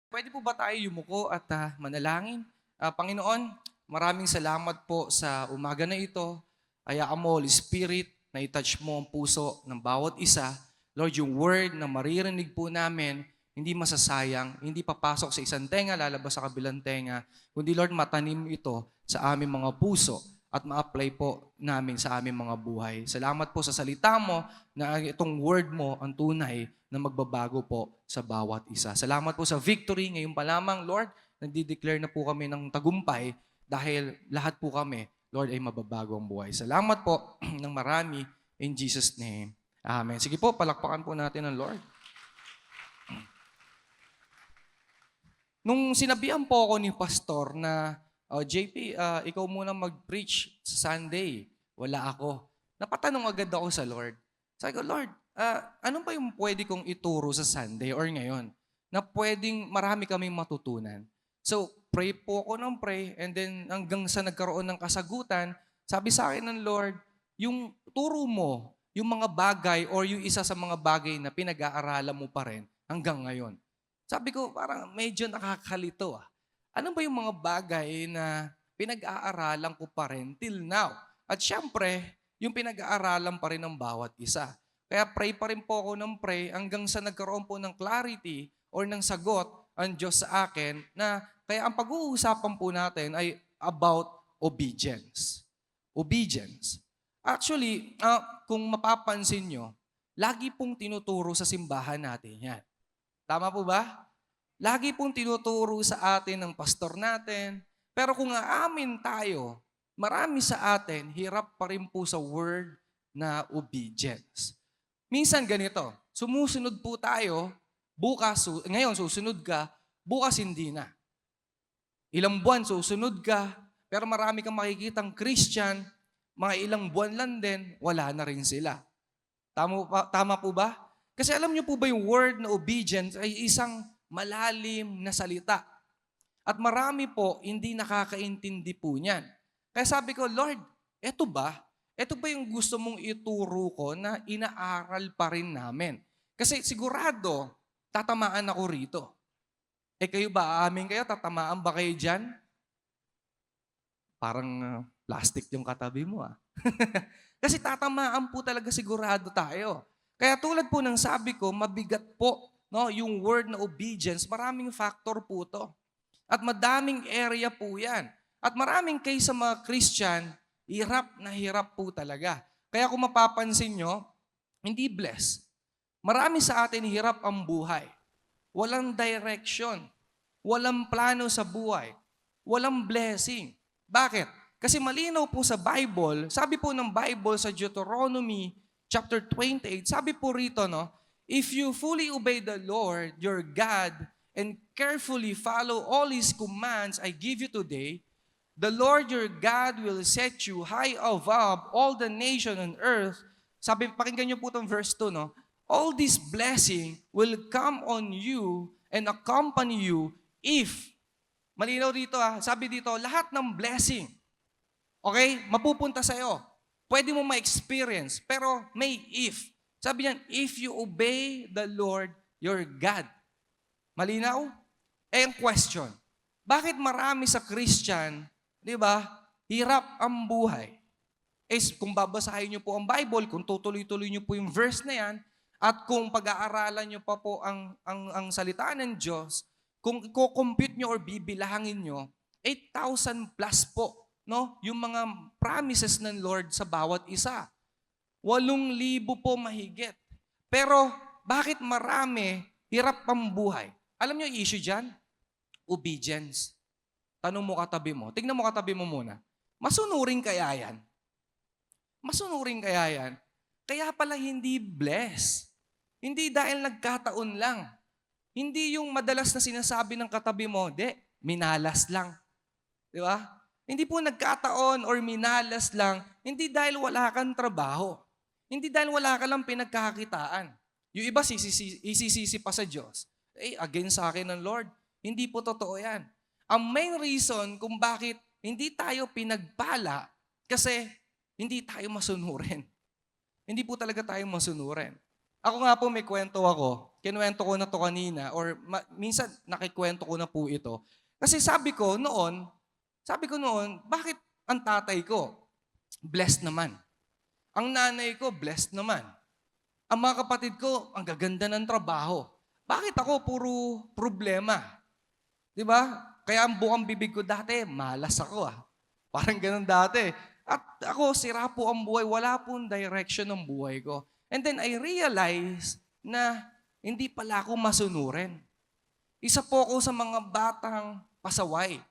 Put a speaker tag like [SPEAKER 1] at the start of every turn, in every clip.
[SPEAKER 1] Puwede po ba tayo yumuko at manalangin? Panginoon, maraming salamat po sa umaga na ito. Hayaan mo, Holy Spirit, na i-touch mo ang puso ng bawat isa. Lord, yung word na maririnig po namin, hindi masasayang, hindi papasok sa isang tenga, lalabas sa kabilang tenga, kundi Lord, matanim ito sa aming mga puso at ma-apply po namin sa aming mga buhay. Salamat po sa salita mo na itong word mo ang tunay na magbabago po sa bawat isa. Salamat po sa victory. Ngayon pa lamang, Lord, nagdi-declare na po kami ng tagumpay dahil lahat po kami, Lord, ay mababago ang buhay. Salamat po ng marami in Jesus' name. Amen. Sige po, palakpakan po natin ang Lord. Nung sinabihan po ako ni Pastor na, JP, ikaw muna mag-preach sa Sunday. Wala ako. Napatanong agad ako sa Lord. Sabi ko, Lord, ano ba yung pwede kong ituro sa Sunday or ngayon na pwedeng marami kaming matutunan? So, pray po ako ng pray and then hanggang sa nagkaroon ng kasagutan, sabi sa akin ng Lord, yung turo mo, yung mga bagay or yung isa sa mga bagay na pinag-aaralan mo pa rin hanggang ngayon. Sabi ko, parang medyo nakakalito ah. Ano ba yung mga bagay na pinag-aaralan ko pa rin till now? At syempre, yung pinag-aaralan pa rin ng bawat isa. Kaya pray pa rin po ako ng pray hanggang sa nagkaroon po ng clarity or ng sagot ang Diyos sa akin na kaya ang pag-uusapan po natin ay about obedience. Obedience. Actually, kung mapapansin nyo, lagi pong tinuturo sa simbahan natin yan. Tama po ba? Lagi pong tinuturo sa atin ng pastor natin. Pero kung aamin tayo, marami sa atin hirap pa rin po sa word na obedience. Minsan ganito, sumusunod po tayo, ngayon susunod ka, bukas hindi na. Ilang buwan susunod ka, pero marami kang makikitang Christian, mga ilang buwan lang din, wala na rin sila. Tama po ba? Kasi alam niyo po ba yung word na obedience ay isang malalim na salita. At marami po hindi nakakaintindi po niyan. Kaya sabi ko, Lord, eto ba? Eto ba yung gusto mong ituro ko na inaaral pa rin namin? Kasi sigurado, tatamaan ako rito. Kayo ba, aamin kayo, tatamaan ba kayo dyan? Parang plastic yung katabi mo ah. Kasi tatamaan po talaga sigurado tayo. Kaya tulad po ng sabi ko, mabigat po no, yung word na obedience, maraming factor po to. At madaming area po yan. At maraming kayo sa mga Christian, hirap na hirap po talaga. Kaya kung mapapansin nyo, hindi blessed. Marami sa atin hirap ang buhay. Walang direction. Walang plano sa buhay. Walang blessing. Bakit? Kasi malinaw po sa Bible, sabi po ng Bible sa Deuteronomy chapter 28, sabi po rito, no, if you fully obey the Lord, your God, and carefully follow all His commands I give you today, the Lord your God will set you high above all the nation on earth. Sabi, pakinggan niyo po itong verse 2, no? All this blessing will come on you and accompany you if, malinaw dito sabi dito, lahat ng blessing, okay, mapupunta sa'yo. Pwede mo ma-experience, pero may if. Sabi niyan, if you obey the Lord your God. Malinaw? Ang question, bakit marami sa Christian, di ba, hirap ang buhay? Kung babasahin niyo po ang Bible, kung tutuloy-tuloy niyo po yung verse na yan, at kung pag-aaralan niyo pa po ang salita ng Diyos, kung i-compute niyo or bibilangin niyo, 8,000 plus po, no? Yung mga promises ng Lord sa bawat isa. 8,000 po mahigit. Pero bakit marami hirap pang buhay? Alam niyo yung issue dyan? Obedience. Tanong mo katabi mo. Tingnan mo katabi mo muna. Masunuring kaya yan? Masunuring kaya yan? Kaya pala hindi blessed. Hindi dahil nagkataon lang. Hindi yung madalas na sinasabi ng katabi mo, minalas lang. Di ba? Hindi po nagkataon or minalas lang, hindi dahil wala kang trabaho. Hindi dahil wala ka lang pinagkakakitaan. Yung iba isisisi pa sa Diyos. Against sa akin ng Lord. Hindi po totoo yan. Ang main reason kung bakit hindi tayo pinagpala, kasi hindi tayo masunurin. Hindi po talaga tayo masunurin. Ako nga po may kwento ako. Kinuwento ko na to kanina or minsan nakikwento ko na po ito. Kasi sabi ko noon, bakit ang tatay ko blessed naman? Ang nanay ko blessed naman. Ang mga kapatid ko, ang gaganda ng trabaho. Bakit ako puro problema? 'Di ba? Kaya ang buong bibig ko dati, malas ako Parang ganun dati. At ako, sira po ang buhay. Wala pong direction ng buhay ko. And then I realized na hindi pala ako masunurin. Isa po ako sa mga batang pasaway.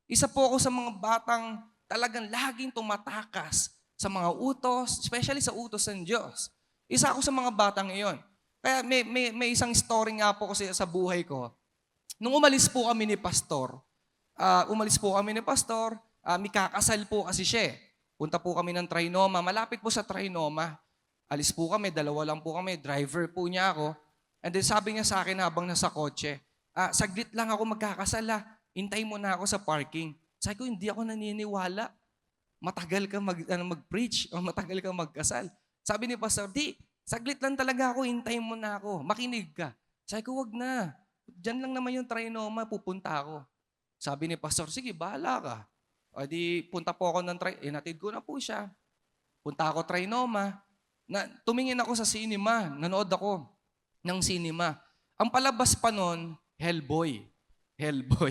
[SPEAKER 1] Isa po ako sa mga batang talagang laging tumatakas sa mga utos, especially sa utos ng Diyos. Isa ako sa mga batang iyon. Kaya may isang story nga po kasi sa buhay ko. Nung umalis po kami ni Pastor, may kakasal po kasi siya. Punta po kami ng Trinoma. Malapit po sa Trinoma. Alis po kami, dalawa lang po kami. Driver po niya ako. And then sabi niya sa akin habang nasa kotse, saglit lang ako magkakasal Hintay mo na ako sa parking. Sabi ko, hindi ako naniniwala. Matagal ka mag-preach o matagal ka magkasal. Sabi ni Pastor, di, saglit lang talaga ako, hintayin mo na ako. Makinig ka. Sabi ko, wag na. Diyan lang naman yung Trinoma, pupunta ako. Sabi ni Pastor, sige, bahala ka. O di, punta po ako ng inatid ko na po siya. Punta ako Trinoma. Tumingin ako sa cinema. Nanood ako ng cinema. Ang palabas pa nun, Hellboy. Hellboy.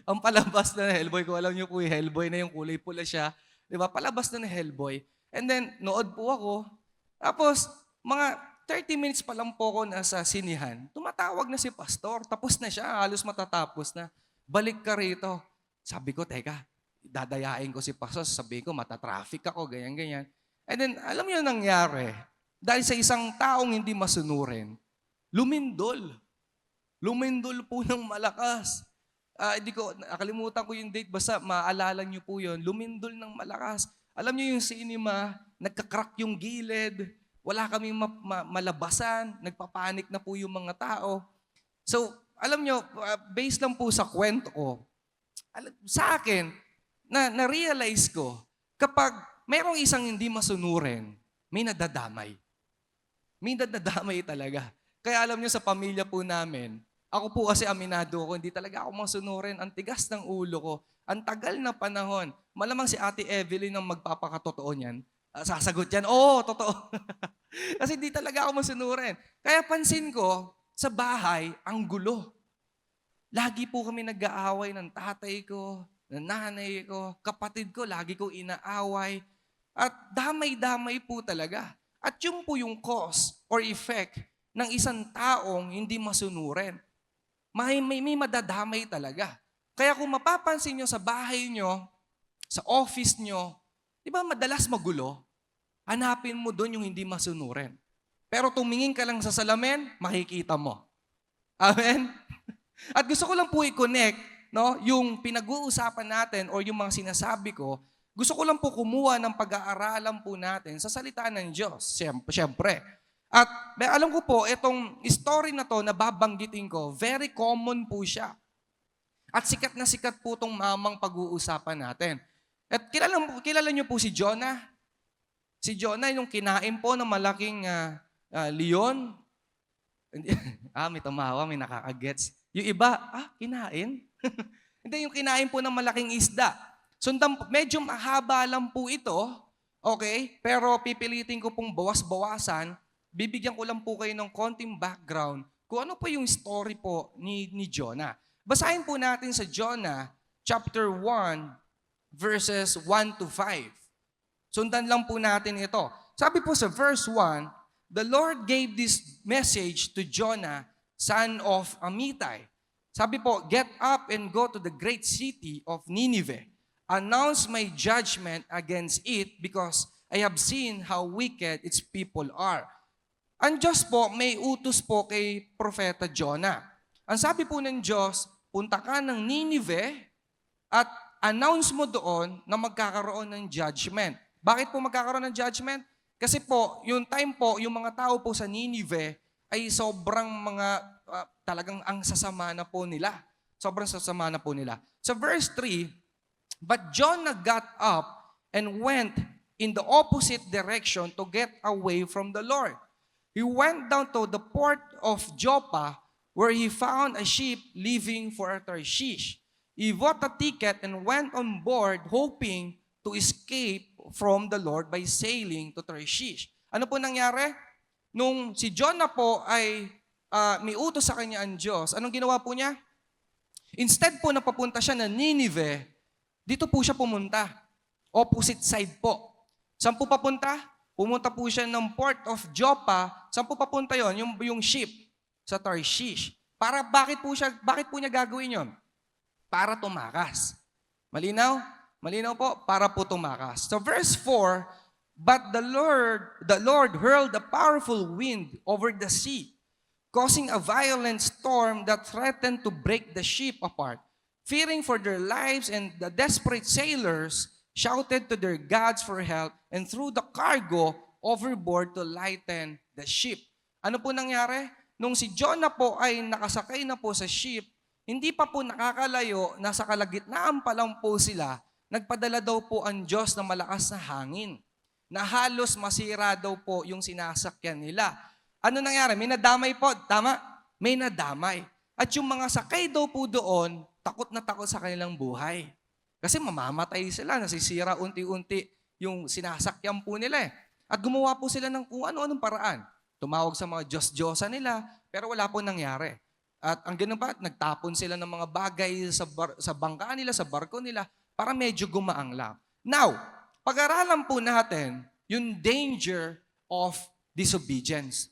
[SPEAKER 1] Ang palabas na Hellboy, kung alam niyo po yung Hellboy na yung kulay pula siya. Di ba? Palabas na Hellboy. And then, nood po ako. Tapos, mga 30 minutes pa lang po ako nasa sinihan. Tumatawag na si Pastor. Tapos na siya. Halos matatapos na. Balik ka rito. Sabi ko, teka, dadayain ko si Pastor. Sabi ko, matatraffic ako, ganyan-ganyan. And then, alam niyo nangyari. Dahil sa isang taong hindi masunurin, lumindol. Lumindol po ng malakas. Nakalimutan ko yung date, basta maaalala niyo po yun. Lumindol ng malakas. Alam niyo yung cinema, nagka-crack yung gilid, wala kaming malabasan, nagpapanik na po yung mga tao. So, alam niyo, based lang po sa kwento ko, sa akin, na-realize ko, kapag mayroong isang hindi masunurin, may nadadamay. May nadadamay talaga. Kaya alam niyo sa pamilya po namin, ako po kasi aminado ko, hindi talaga ako masunurin. Ang tigas ng ulo ko. Ang tagal na panahon. Malamang si Ate Evelyn ang magpapakatotoo niyan. Sasagot yan, oo, totoo. Kasi hindi talaga ako masunurin. Kaya pansin ko, sa bahay, ang gulo. Lagi po kami nag-aaway ng tatay ko, ng nanay ko, kapatid ko, lagi ko inaaway. At damay-damay po talaga. At yun po yung cause or effect ng isang taong hindi masunurin. May madadamay talaga. Kaya kung mapapansin nyo sa bahay nyo, sa office nyo, di ba madalas magulo? Hanapin mo doon yung hindi masunurin. Pero tumingin ka lang sa salamin, makikita mo. Amen? At gusto ko lang po i-connect yung pinag-uusapan natin or yung mga sinasabi ko, gusto ko lang po kumuha ng pag-aaralan po natin sa salita ng Diyos. Siyempre. At alam ko po, itong story na to na babanggitin ko, very common po siya. At sikat na sikat po itong mamang pag-uusapan natin. At kilala niyo po si Jonah? Si Jonah yung kinain po ng malaking leon. May tumawa, may nakakagets. Yung iba, kinain? Hindi, yung kinain po ng malaking isda. Medyo mahaba lang po ito, okay? Pero pipilitin ko pong bawas-bawasan. Bibigyan ko lang po kayo ng konting background kung ano po yung story po ni Jonah. Basahin po natin sa Jonah chapter 1 verses 1 to 5. Sundan lang po natin ito. Sabi po sa verse 1, the Lord gave this message to Jonah, son of Amittai. Sabi po, get up and go to the great city of Nineveh. Announce my judgment against it because I have seen how wicked its people are. Ang Diyos po, may utos po kay Propeta Jonah. Ang sabi po ng Diyos, punta ka ng Nineveh at announce mo doon na magkakaroon ng judgment. Bakit po magkakaroon ng judgment? Kasi po, yung time po, yung mga tao po sa Nineveh ay sobrang talagang ang sasama na po nila. Sobrang sasama na po nila. Sa verse 3, but Jonah got up and went in the opposite direction to get away from the Lord. he went down to the port of Joppa where he found a ship leaving for Tarshish. He bought a ticket and went on board hoping to escape from the Lord by sailing to Tarshish. Ano po nangyari? Nung si Jonah po ay may utos sa kanya ang Diyos, anong ginawa po niya? Instead po na papunta siya na Nineveh, dito po siya pumunta. Opposite side po. Saan po papunta? Pumunta po siya ng port of Joppa. Saan po papunta yon? Yung ship sa Tarshish. Bakit po niya gagawin yon? Para tumakas. Malinaw? Malinaw po, para po tumakas. So verse 4, but the Lord hurled a powerful wind over the sea, causing a violent storm that threatened to break the ship apart. Fearing for their lives, and the desperate sailors shouted to their gods for help and threw the cargo overboard to lighten the ship. Ano po nangyari? Nung si Jonah po ay nakasakay na po sa ship, hindi pa po nakakalayo, nasa kalagitnaan pa lang po sila, nagpadala daw po ang Diyos ng malakas na hangin na halos masira daw po yung sinasakyan nila. Ano nangyari? May nadamay po. Tama? May nadamay. At yung mga sakay daw po doon, takot na takot sa kanilang buhay. Kasi mamamatay sila, nasisira unti-unti yung sinasakyan po nila eh. At gumawa po sila ng kung ano-anong paraan. Tumawag sa mga Diyos-Diyosa nila, pero wala po nangyari. At ang ganun pa, nagtapon sila ng mga bagay sa bangka nila, sa barko nila, para medyo gumaang lang. Now, pag-aralan po natin yung danger of disobedience.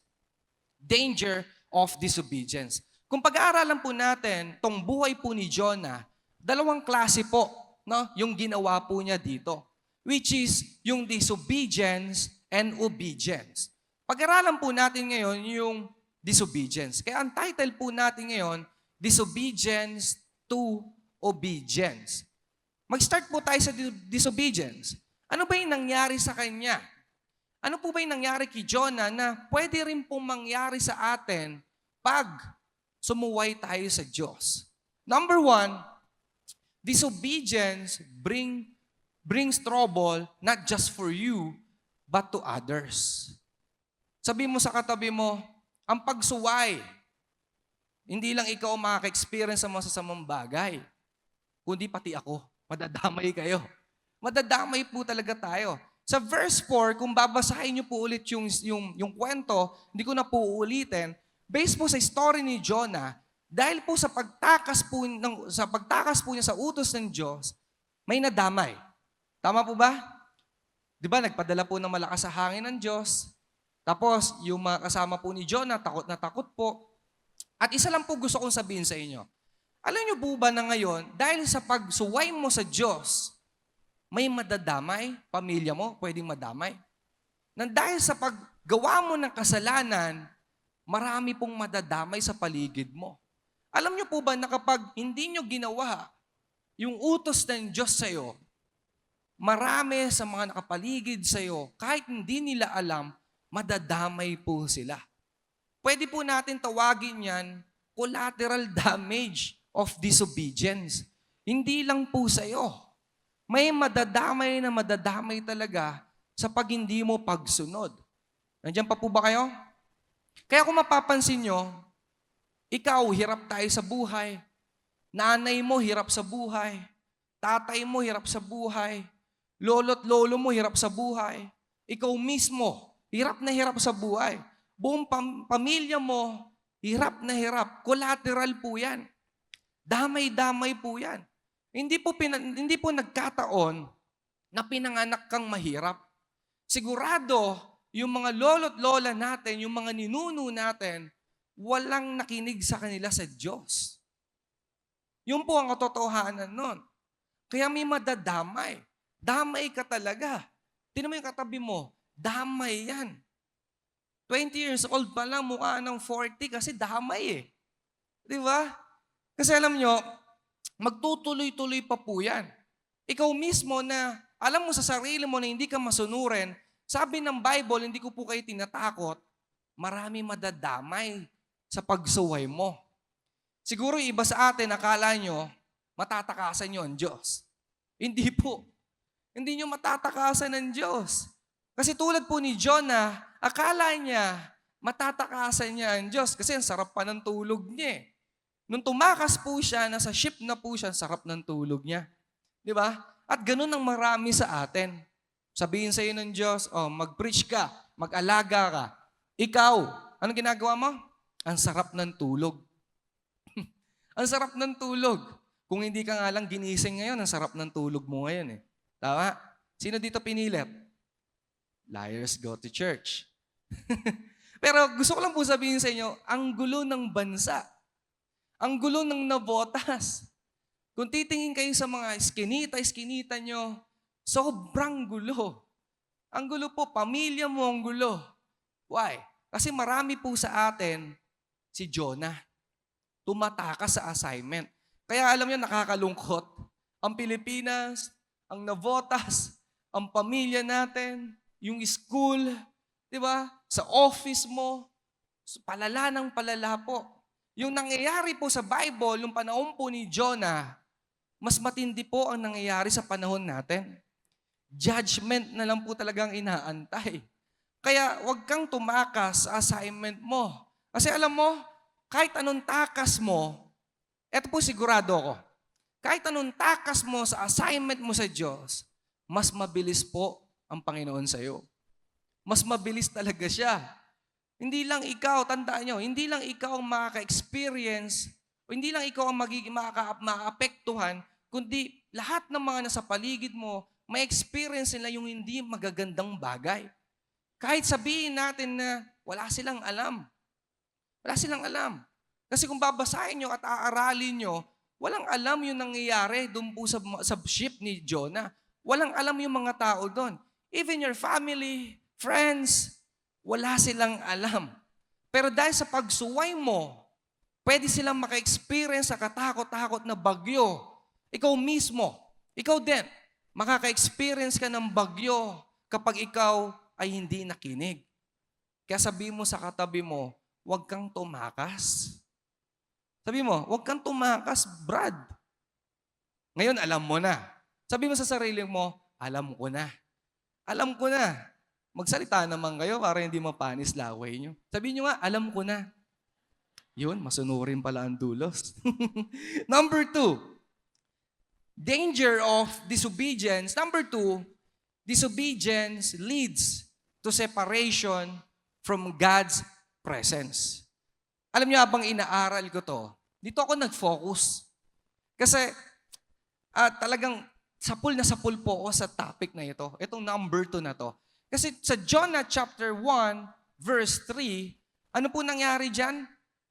[SPEAKER 1] Danger of disobedience. Kung pag-aaralan po natin tong buhay po ni Jonah, dalawang klase po, no, yung ginawa po niya dito, which is yung disobedience and obedience. Pag-aralan po natin ngayon yung disobedience. Kaya ang title po natin ngayon, Disobedience to Obedience. Mag-start po tayo sa disobedience. Ano ba yung nangyari sa kanya? Ano po ba yung nangyari kay Jonah na pwede rin pong mangyari sa atin pag sumuway tayo sa Diyos? Number 1, disobedience brings trouble not just for you, but to others. Sabi mo sa katabi mo, ang pagsuway, hindi lang ikaw makaka-experience sa masasamang bagay, kundi pati ako. Madadamay kayo. Madadamay po talaga tayo. Sa verse 4, kung babasahin niyo po ulit yung kwento, hindi ko na po uulitin, based po sa story ni Jonah, dahil po sa pagtakas po niya sa utos ng Diyos, may nadamay. Tama po ba? Di ba, nagpadala po ng malakas sa hangin ng Diyos. Tapos, yung mga kasama po ni Jonah, takot na takot po. At isa lang po gusto kong sabihin sa inyo. Alam niyo po ba na ngayon, dahil sa pagsuway mo sa Diyos, may madadamay, pamilya mo, pwedeng madamay. Nang dahil sa paggawa mo ng kasalanan, marami pong madadamay sa paligid mo. Alam niyo po ba na kapag hindi niyo ginawa yung utos ng Diyos sa iyo, marami sa mga nakapaligid sa iyo, kahit hindi nila alam, madadamay po sila. Pwede po natin tawagin yan collateral damage of disobedience. Hindi lang po sa iyo. May madadamay na madadamay talaga sa pag hindi mo pagsunod. Nandiyan pa po ba kayo? Kaya kung mapapansin nyo, ikaw, hirap tayo sa buhay. Nanay mo, hirap sa buhay. Tatay mo, hirap sa buhay. Lolo't lolo mo, hirap sa buhay. Ikaw mismo, hirap na hirap sa buhay. Buong pamilya mo, hirap na hirap. Collateral po yan. Damay-damay po yan. Hindi po nagkataon na pinanganak kang mahirap. Sigurado, yung mga lolo't lola natin, yung mga ninuno natin, walang nakinig sa kanila sa Diyos. Yun po ang katotohanan nun. Kaya may madadamay. Damay ka talaga. Tingnan mo yung katabi mo, damay yan. 20 years old pa lang, mukha ng 40 kasi damay eh. Di ba? Kasi alam nyo, magtutuloy-tuloy pa po yan. Ikaw mismo na alam mo sa sarili mo na hindi ka masunurin, sabi ng Bible, hindi ko po kayo tinatakot, marami madadamay sa pagsuway mo. Siguro iba sa atin, akala nyo, matatakasan nyo ang Diyos. Hindi po. Hindi nyo matatakasan ng Diyos. Kasi tulad po ni Jonah, akala niya, matatakasan niya ang Diyos kasi ang sarap pa ng tulog niya eh. Nung tumakas po siya, nasa ship na po siya, sarap ng tulog niya. Di ba? At ganun ang marami sa atin. Sabihin sa iyo ng Diyos, mag-preach ka, mag-alaga ka. Ikaw, anong ginagawa mo? Ang sarap ng tulog. Ang sarap ng tulog. Kung hindi ka nga lang ginising ngayon, ang sarap ng tulog mo ngayon eh. Tama? Sino dito pinilit? Liars go to church. Pero gusto ko lang po sabihin sa inyo, ang gulo ng bansa. Ang gulo ng nabotas. Kung titingin kayo sa mga iskinita nyo, sobrang gulo. Ang gulo po, pamilya mo ang gulo. Why? Kasi marami po sa atin, si Jonah, tumatakas sa assignment. Kaya alam niyo, nakakalungkot. Ang Pilipinas, ang nabotas, ang pamilya natin, yung school, di ba? Sa office mo, palala ng palala po. Yung nangyayari po sa Bible, yung panahon po ni Jonah, mas matindi po ang nangyayari sa panahon natin. Judgment na lang po talagang inaantay. Kaya huwag kang tumakas sa assignment mo. Kasi alam mo, kahit anong takas mo, eto po sigurado ko, kahit anong takas mo sa assignment mo sa Diyos, mas mabilis po ang Panginoon sa iyo. Mas mabilis talaga siya. Hindi lang ikaw, tandaan nyo, hindi lang ikaw ang makaka-experience, o hindi lang ikaw ang magiging maka-apektuhan, kundi lahat ng mga nasa paligid mo, may experience nila yung hindi magagandang bagay. Kahit sabihin natin na wala silang alam. Wala silang alam. Kasi kung babasahin nyo at aaralin nyo, walang alam yung nangyayari doon po sa ship ni Jonah. Walang alam yung mga tao doon. Even your family, friends, wala silang alam. Pero dahil sa pagsuway mo, pwede silang maka-experience sa katakot-takot na bagyo. Ikaw mismo, ikaw din, makaka-experience ka ng bagyo kapag ikaw ay hindi nakinig. Kaya sabi mo sa katabi mo, huwag kang tumakas. Sabi mo, huwag kang tumakas, Brad. Ngayon, alam mo na. Sabi mo sa sarili mo, alam ko na. Alam ko na. Magsalita naman kayo para hindi mapanis laway nyo. Sabi nyo nga, alam ko na. Yun, masunurin pala ang dulos. Number 2, danger of disobedience. Number 2, disobedience leads to separation from God's presence. Alam niyo, habang inaaral ko to, dito ako nag-focus. Kasi talagang sapul na sapul po ako sa topic na ito. Itong number 2 na to. Kasi sa Jonah chapter 1, verse 3, ano po nangyari dyan?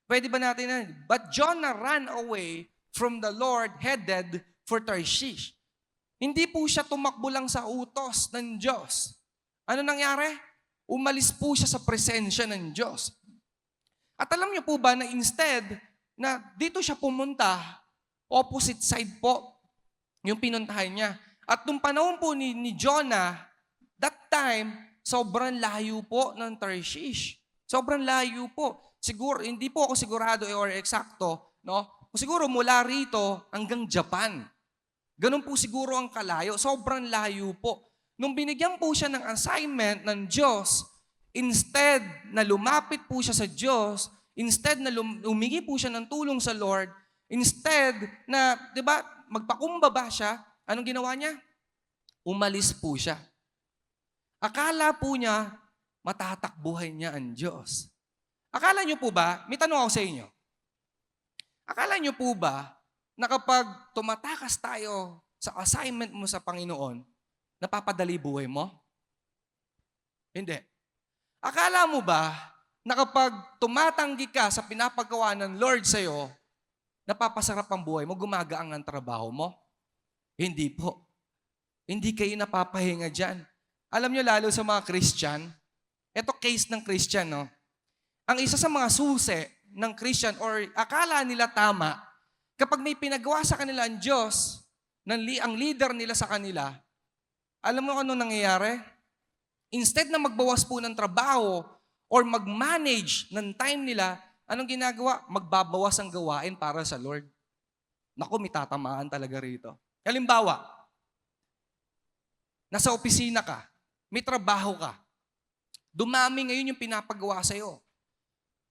[SPEAKER 1] Pwede ba natin na? But Jonah ran away from the Lord headed for Tarshish. Hindi po siya tumakbo lang sa utos ng Diyos. Ano nangyari? Umalis po siya sa presensya ng Diyos. At alam niyo po ba na instead na dito siya pumunta, opposite side po yung pinuntahan niya. At nung panahon po ni Jonah, that time, sobrang layo po ng Tarshish. Sobrang layo po. Siguro, hindi po ako sigurado or eksakto, no? Siguro mula rito hanggang Japan. Ganun po siguro ang kalayo. Sobrang layo po. Nung binigyan po siya ng assignment ng Diyos, instead na lumapit po siya sa Diyos, instead na humingi po siya ng tulong sa Lord, instead na, di ba, magpakumbaba siya, anong ginawa niya? Umalis po siya. Akala po niya, matatakbuhan niya ang Diyos. Akala niyo po ba, may tanong ako sa inyo, akala niyo po ba na kapag tumatakas tayo sa assignment mo sa Panginoon, napapadali buhay mo? Hindi. Akala mo ba na kapag tumatanggi ka sa pinapagawa ng Lord sa'yo, napapasarap ang buhay mo, gumagaang ang trabaho mo? Hindi po. Hindi kayo napapahinga dyan. Alam nyo, lalo sa mga Christian, ito case ng Christian, no? Ang isa sa mga susi ng Christian or akala nila tama, kapag may pinagawa sa kanila ang Diyos, ang leader nila sa kanila, alam mo ano nangyayari? Instead na magbawas po ng trabaho or mag-manage ng time nila, anong ginagawa? Magbabawas ang gawain para sa Lord. Naku, may tatamaan talaga rito. Halimbawa, nasa opisina ka, may trabaho ka, dumami ngayon yung pinapagawa sa'yo.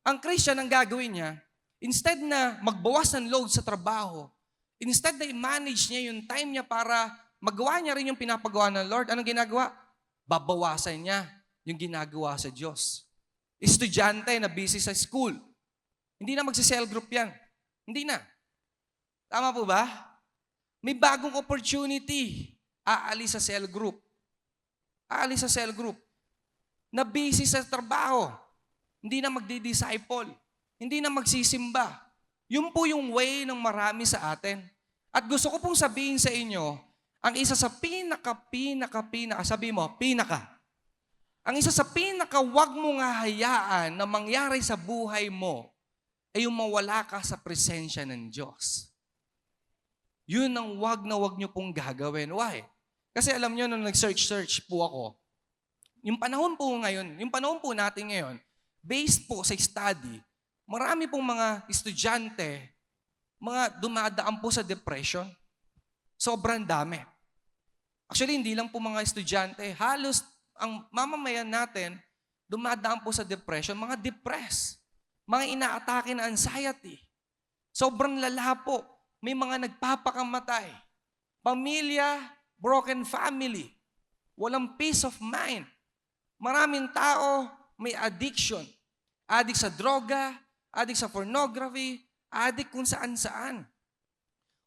[SPEAKER 1] Ang Christian, ang gagawin niya, instead na magbawas ng load sa trabaho, instead na i-manage niya yung time niya para magawa niya rin yung pinapagawa ng Lord, anong ginagawa? Babawasan niya yung ginagawa sa Diyos. Estudyante na busy sa school, hindi na magsi-cell group yan. Hindi na. Tama po ba? May bagong opportunity. Aalis sa cell group. Aalis sa cell group. Na busy sa trabaho. Hindi na magdi-disciple. Hindi na magsisimba. Yun po yung way ng marami sa atin. At gusto ko pong sabihin sa inyo, ang isa sa sabi mo, ang isa sa wag mong hahayaan na mangyari sa buhay mo ay yung mawala ka sa presensya ng Diyos. Yun ang wag na wag nyo pong gagawin. Why? Kasi alam nyo, nung nag-search po ako, yung panahon po natin ngayon, based po sa study, marami pong mga estudyante, mga dumadaan po sa depression. Sobrang dami. Actually, hindi lang po mga estudyante. Halos ang mamamayan natin, dumadaan po sa depression, mga depressed, mga inaatake na anxiety. Sobrang lala po. May mga nagpapakamatay. Pamilya, broken family. Walang peace of mind. Maraming tao may addiction. Addict sa droga, addict sa pornography, addict kung saan-saan.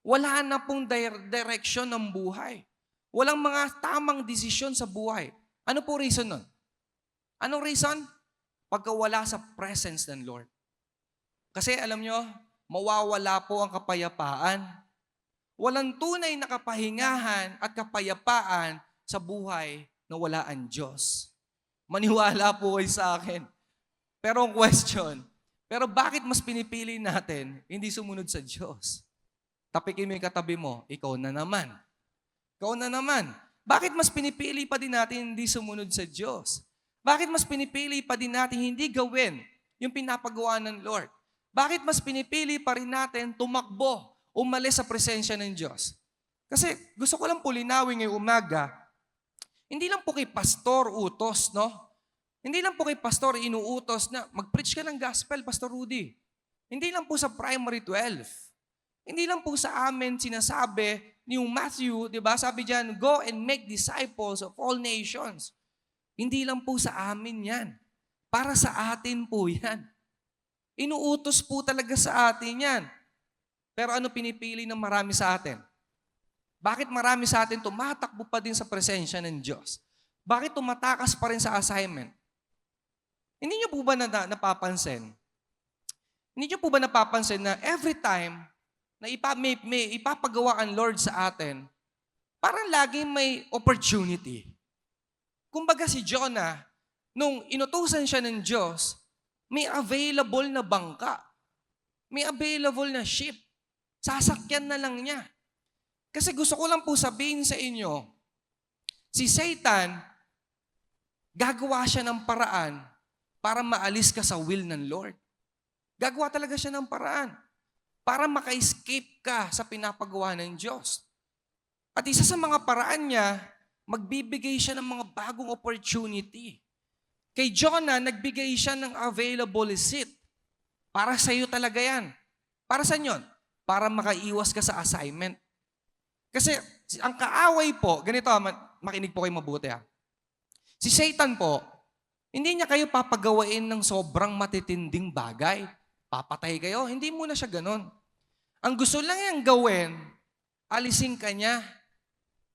[SPEAKER 1] Wala na pong direction ng buhay. Walang mga tamang desisyon sa buhay. Ano po reason nun? Anong reason? Pagka wala sa presence ng Lord. Kasi alam nyo, mawawala po ang kapayapaan. Walang tunay na kapahingahan at kapayapaan sa buhay na wala ang Diyos. Maniwala po kayo sa akin. Pero ang question, pero bakit mas pinipili natin hindi sumunod sa Diyos? Tapikin mo yung katabi mo, ikaw na naman. Ikaw na naman. Bakit mas pinipili pa din natin hindi sumunod sa Diyos? Bakit mas pinipili pa din natin hindi gawin yung pinapagawa ng Lord? Bakit mas pinipili pa rin natin tumakbo, umalis sa presensya ng Diyos? Kasi gusto ko lang po linawin ngayong umaga, hindi lang po kay pastor utos, no? Hindi lang po kay pastor inuutos na mag-preach ka ng gospel, Pastor Rudy. Hindi lang po sa primary 12. Hindi lang po sa amin sinasabi ni Matthew, di ba? Sabi diyan, go and make disciples of all nations. Hindi lang po sa amin yan. Para sa atin po yan. Inuutos po talaga sa atin yan. Pero ano pinipili ng marami sa atin? Bakit marami sa atin tumatakbo pa din sa presensya ng Diyos? Bakit tumatakas pa rin sa assignment? Hindi niyo po ba napapansin? Hindi niyo po ba napapansin na every time na may ipapagawa ang Lord sa atin, parang laging may opportunity. Kumbaga si Jonah, nung inutusan siya ng Diyos, may available na bangka. May available na ship. Sasakyan na lang niya. Kasi gusto ko lang po sabihin sa inyo, si Satan, gagawa siya ng paraan para maalis ka sa will ng Lord. Gagawa talaga siya ng paraan para maka-escape ka sa pinapagawa ng Diyos. At isa sa mga paraan niya, magbibigay siya ng mga bagong opportunity. Kay Jonah, nagbigay siya ng available seat. Para sa iyo talaga yan. Para saan yun? Para makaiwas ka sa assignment. Kasi ang kaaway po, ganito, makinig po kayo mabuti ha. Si Satan po, hindi niya kayo papagawain ng sobrang matitinding bagay. Papatay kayo. Hindi muna siya ganun. Ang gusto lang niyang gawin, alisin ka niya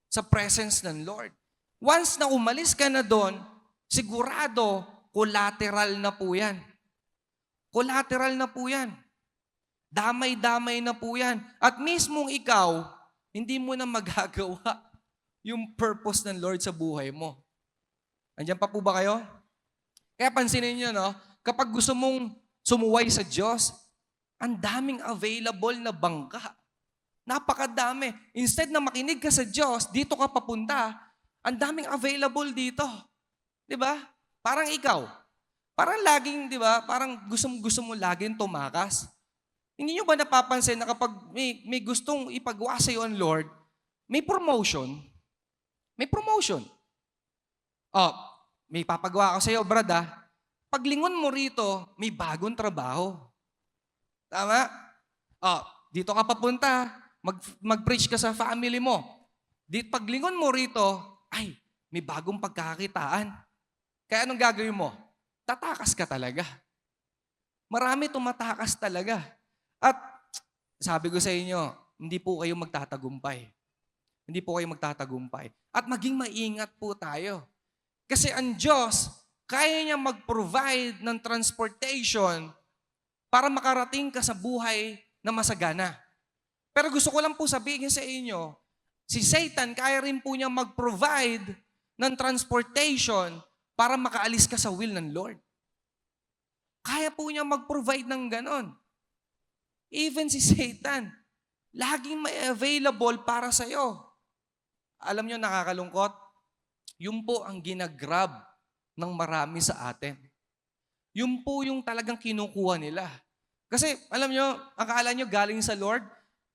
[SPEAKER 1] sa presence ng Lord. Once na umalis ka na doon, sigurado, collateral na po yan. Collateral na po yan. Damay-damay na po yan. At mismong ikaw, hindi mo na magagawa yung purpose ng Lord sa buhay mo. Andiyan pa po ba kayo? Kaya pansinin niyo, no? Kapag gusto mong sumuway sa Diyos, ang daming available na bangka. Napakadami. Instead na makinig ka sa Diyos, dito ka papunta, ang daming available dito. Di ba? Parang ikaw. Parang laging, di ba? Parang gusto mo laging tumakas. Hindi nyo ba napapansin na kapag may gustong ipagawa sa iyo ang Lord, may promotion? May promotion. Oh, may papagawa ko sa iyo, brad ah. paglingon mo rito, may bagong trabaho. Tama? Oh, dito ka papunta, mag-preach ka sa family mo. Paglingon mo rito, ay, may bagong pagkakakitaan. Kaya anong gagawin mo? Tatakas ka talaga. Marami tumatakas talaga. At sabi ko sa inyo, hindi po kayo magtatagumpay. Hindi po kayo magtatagumpay. At maging maingat po tayo. Kasi ang Diyos, kaya niya mag-provide ng transportation para makarating ka sa buhay na masagana. Pero gusto ko lang po sabihin sa inyo, si Satan, kaya rin po niya mag-provide ng transportation para makaalis ka sa will ng Lord. Kaya po niya mag-provide ng ganon. Even si Satan, laging may available para sa'yo. Alam niyo, nakakalungkot, yun po ang ginagrab ng marami sa atin. Yun po yung talagang kinukuha nila. Kasi, alam niyo, akala niyo galing sa Lord,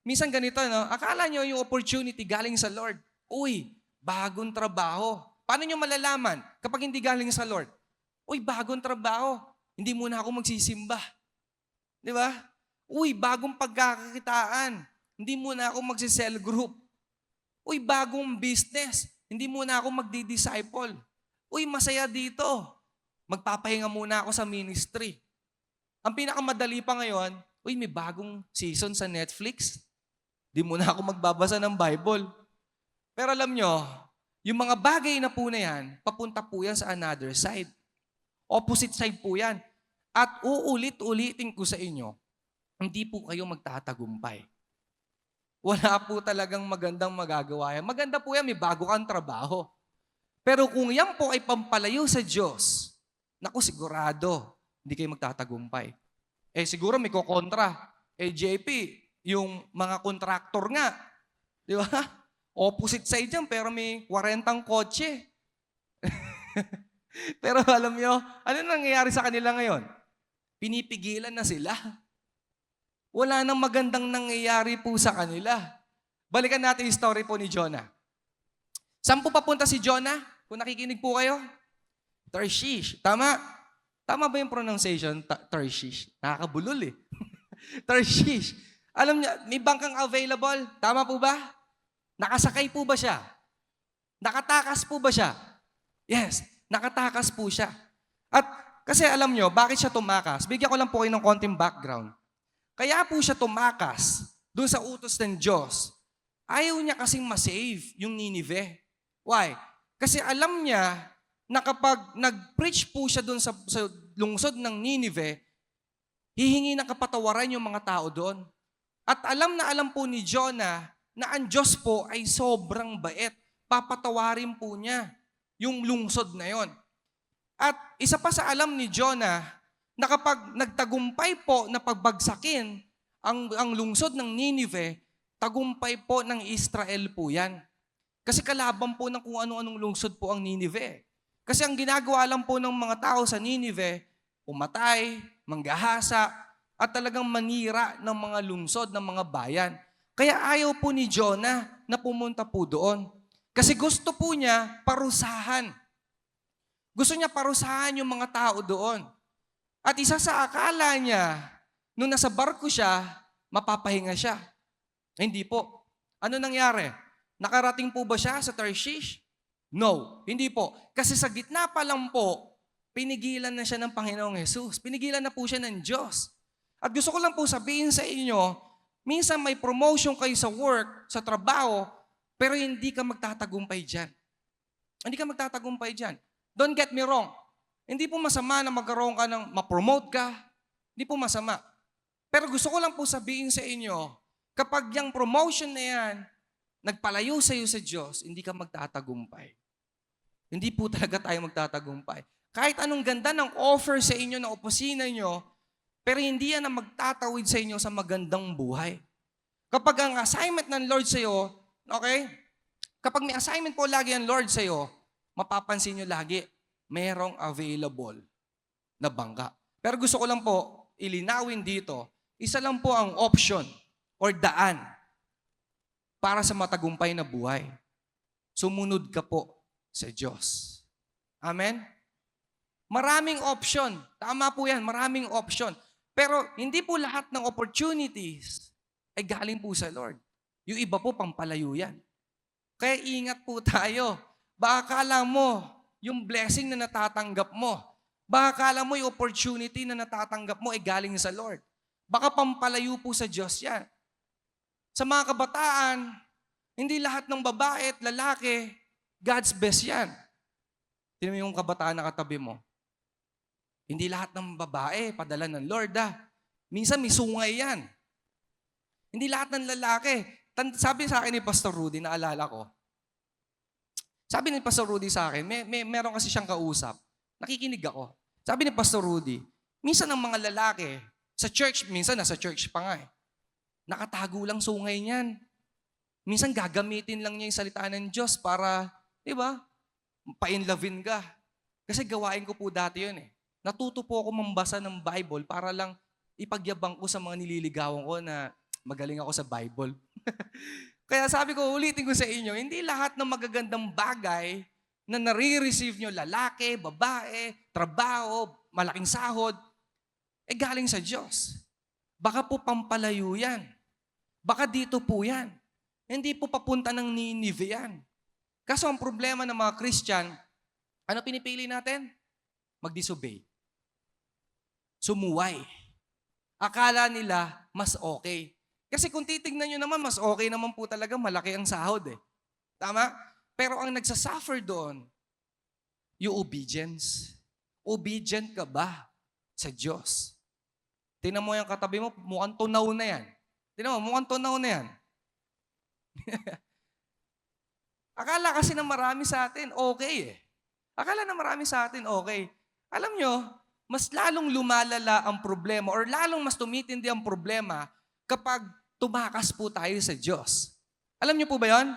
[SPEAKER 1] minsan ganito, no? Akala niyo yung opportunity galing sa Lord. Uy, bagong trabaho. Paano niyo malalaman kapag hindi galing sa Lord? Uy, bagong trabaho. Hindi muna ako magsisimba. Di ba? Uy, bagong pagkakakitaan. Hindi muna ako magsi-cell group. Uy, bagong business. Hindi muna ako magdi-disciple. Uy, masaya dito. Magpapahinga muna ako sa ministry. Ang pinakamadali pa ngayon, uy, may bagong season sa Netflix. Di muna ako magbabasa ng Bible. Pero alam nyo, yung mga bagay na po na yan, papunta po yan sa another side. Opposite side po yan. At uulit-ulitin ko sa inyo, hindi po kayo magtatagumpay. Wala po talagang magandang magagawa yan. Maganda po yan, may bago kang trabaho. Pero kung yan po ay pampalayo sa Diyos, naku, sigurado, hindi kayo magtatagumpay. Siguro may kukontra. JP, yung mga kontraktor nga, di ba? Opposite side yan, pero may 40 kotse. Pero alam nyo, ano nangyayari sa kanila ngayon? Pinipigilan na sila. Wala nang magandang nangyayari po sa kanila. Balikan natin yung story po ni Jonah. Saan po papunta si Jonah? Kung nakikinig po kayo? Tarshish. Tama? Tama ba yung pronunciation? Tarshish. Nakakabulol eh. Tarshish. Alam niya, may bangkang available. Tama po ba? Nakasakay po ba siya? Nakatakas po ba siya? Yes, nakatakas po siya. At kasi alam nyo, bakit siya tumakas? Bigyan ko lang po kayo ng konting background. Kaya po siya tumakas doon sa utos ng Diyos. Ayaw niya kasing masave yung Nineveh. Why? Kasi alam niya na kapag nag-preach po siya doon sa lungsod ng Nineveh, hihingi ng kapatawaran yung mga tao doon. At alam po ni Jonah na ang Diyos po ay sobrang bait. Papatawarin po niya yung lungsod na yon. At isa pa sa alam ni Jonah, na kapag nagtagumpay po na pagbagsakin ang lungsod ng Nineveh, tagumpay po ng Israel po yan. Kasi kalaban po ng kung ano-anong lungsod po ang Nineveh. Kasi ang ginagawa lang po ng mga tao sa Nineveh, umatay, manggahasa, at talagang manira ng mga lungsod, ng mga bayan. Kaya ayaw po ni Jonah na pumunta po doon. Kasi gusto po niya parusahan. Gusto niya parusahan yung mga tao doon. At isa sa akala niya, nung nasa barko siya, mapapahinga siya. Hindi po. Ano nangyari? Nakarating po ba siya sa Tarshish? No, hindi po. Kasi sa gitna pa lang po, pinigilan na siya ng Panginoong Jesus. Pinigilan na po siya ng Diyos. At gusto ko lang po sabihin sa inyo, minsan may promotion kayo sa work, sa trabaho, pero hindi ka magtatagumpay dyan. Hindi ka magtatagumpay dyan. Don't get me wrong. Hindi po masama na magkaroon ka ng ma-promote ka. Hindi po masama. Pero gusto ko lang po sabihin sa inyo, kapag yung promotion na yan, nagpalayo sa iyo sa Diyos, hindi ka magtatagumpay. Hindi po talaga tayo magtatagumpay. Kahit anong ganda ng offer sa inyo na opisina nyo, pero hindi yan ang magtatawid sa inyo sa magandang buhay. Kapag ang assignment ng Lord sa iyo, okay? Kapag may assignment po lagi ang Lord sa iyo, mapapansin nyo lagi, merong available na bangka. Pero gusto ko lang po ilinawin dito, isa lang po ang option or daan para sa matagumpay na buhay. Sumunod ka po sa Diyos. Amen? Maraming option. Tama po yan, maraming option. Pero hindi po lahat ng opportunities ay galing po sa Lord. Yung iba po, pampalayo yan. Kaya ingat po tayo. Baka akala mo, yung blessing na natatanggap mo, baka akala mo yung opportunity na natatanggap mo ay galing sa Lord. Baka pampalayo po sa Diyos yan. Sa mga kabataan, hindi lahat ng babae at lalaki, God's best yan. Tingnan mo yung kabataan na katabi mo. Hindi lahat ng babae, padala ng Lord Minsan may sungay yan. Hindi lahat ng lalaki. Sabi sa akin ni Pastor Rudy, naalala ko. Sabi ni Pastor Rudy sa akin, meron kasi siyang kausap. Nakikinig ako. Sabi ni Pastor Rudy, minsan ang mga lalaki, sa church, minsan nasa church pa nga nakatago lang sungay niyan. Minsan gagamitin lang niya yung salita ng Diyos para, di ba, pa-inlovin ka. Kasi gawain ko po dati yun Natuto po ako mambasa ng Bible para lang ipagyabang ko sa mga nililigawan ko na magaling ako sa Bible. Kaya sabi ko, ulitin ko sa inyo, hindi lahat ng magagandang bagay na nare-receive nyo, lalaki, babae, trabaho, malaking sahod, galing sa Diyos. Baka po pampalayo yan. Baka dito po yan. Hindi po papunta ng Ninive yan. Kaso ang problema ng mga Christian, ano pinipili natin? Mag-disobey. Sumuway. Akala nila mas okay. Kasi kung titignan nyo naman, mas okay naman po talaga, malaki ang sahod Tama? Pero ang nagsasuffer doon, yung obedience. Obedient ka ba sa Diyos? Tingnan mo yung katabi mo, mukhang tunaw na yan. Tingnan mo, mukhang tunaw na yan. Akala kasi na marami sa atin, okay Akala na marami sa atin, okay. Alam nyo, mas lalong lumalala ang problema or lalong mas tumitindi ang problema kapag tumakas po tayo sa Diyos. Alam niyo po ba yon?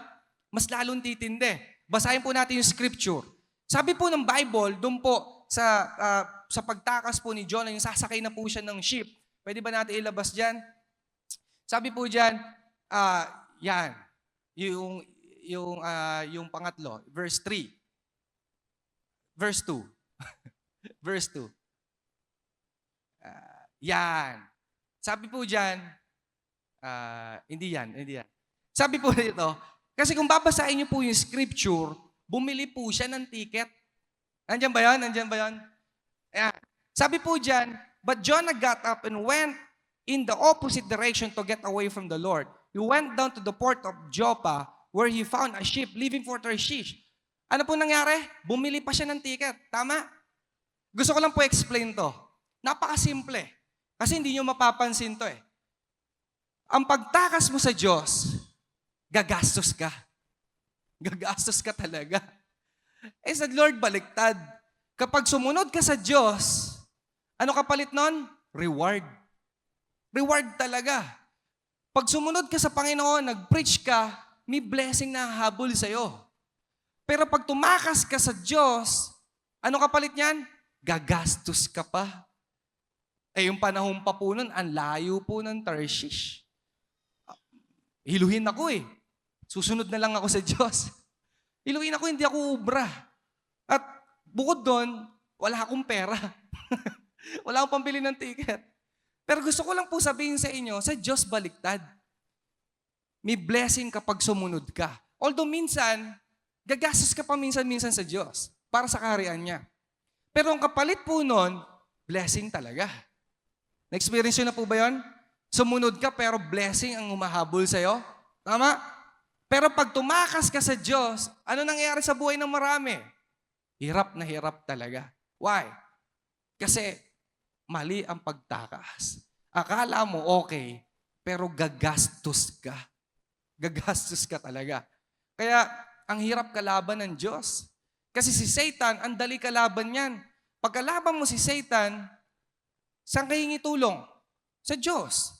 [SPEAKER 1] Mas lalong titindi. Basahin po natin yung scripture. Sabi po ng Bible, doon po sa pagtakas po ni Jonah, yung sasakay na po siya ng ship. Pwede ba natin ilabas dyan? Sabi po dyan, yan, yung pangatlo, verse 3. Verse 2. Verse 2. Yan. Sabi po dyan, hindi yan. Sabi po dito, kasi kung babasahin niyo po yung scripture, bumili po siya ng ticket. Nandiyan ba yan? Ayan. Sabi po dyan, but Jonah got up and went in the opposite direction to get away from the Lord. He went down to the port of Joppa where he found a ship leaving for Tarshish. Ano po nangyari? Bumili pa siya ng ticket. Tama? Gusto ko lang po explain to. Napakasimple. Kasi hindi nyo mapapansin to Ang pagtakas mo sa Diyos, gagastos ka. Gagastos ka talaga. Sa Lord, baliktad. Kapag sumunod ka sa Diyos, ano kapalit nun? Reward. Reward talaga. Pag sumunod ka sa Panginoon, nag-preach ka, may blessing na hahabol sa'yo. Pero pag tumakas ka sa Diyos, ano kapalit niyan? Gagastos ka pa. Yung panahon pa po nun, ang layo po ng Tarshish. Hiluhin ako Susunod na lang ako sa Diyos. Hiluhin ako, hindi ako ubra. At bukod doon, wala akong pera. Wala akong pambili ng ticket. Pero gusto ko lang po sabihin sa inyo, sa Diyos baliktad. May blessing kapag sumunod ka. Although minsan, gagastos ka pa minsan-minsan sa Diyos para sa kaharian niya. Pero ang kapalit po nun, blessing talaga. Na-experience nyo na po ba yun? Sumunod ka pero blessing ang humahabol sa'yo? Tama? Pero pag tumakas ka sa Diyos, ano nangyayari sa buhay ng marami? Hirap na hirap talaga. Why? Kasi mali ang pagtakas. Akala mo okay, pero gagastos ka. Gagastos ka talaga. Kaya ang hirap kalaban ng Diyos. Kasi si Satan, ang dali kalaban yan. Pagkalaban mo si Satan, saan ka hingi tulong? Sa Diyos.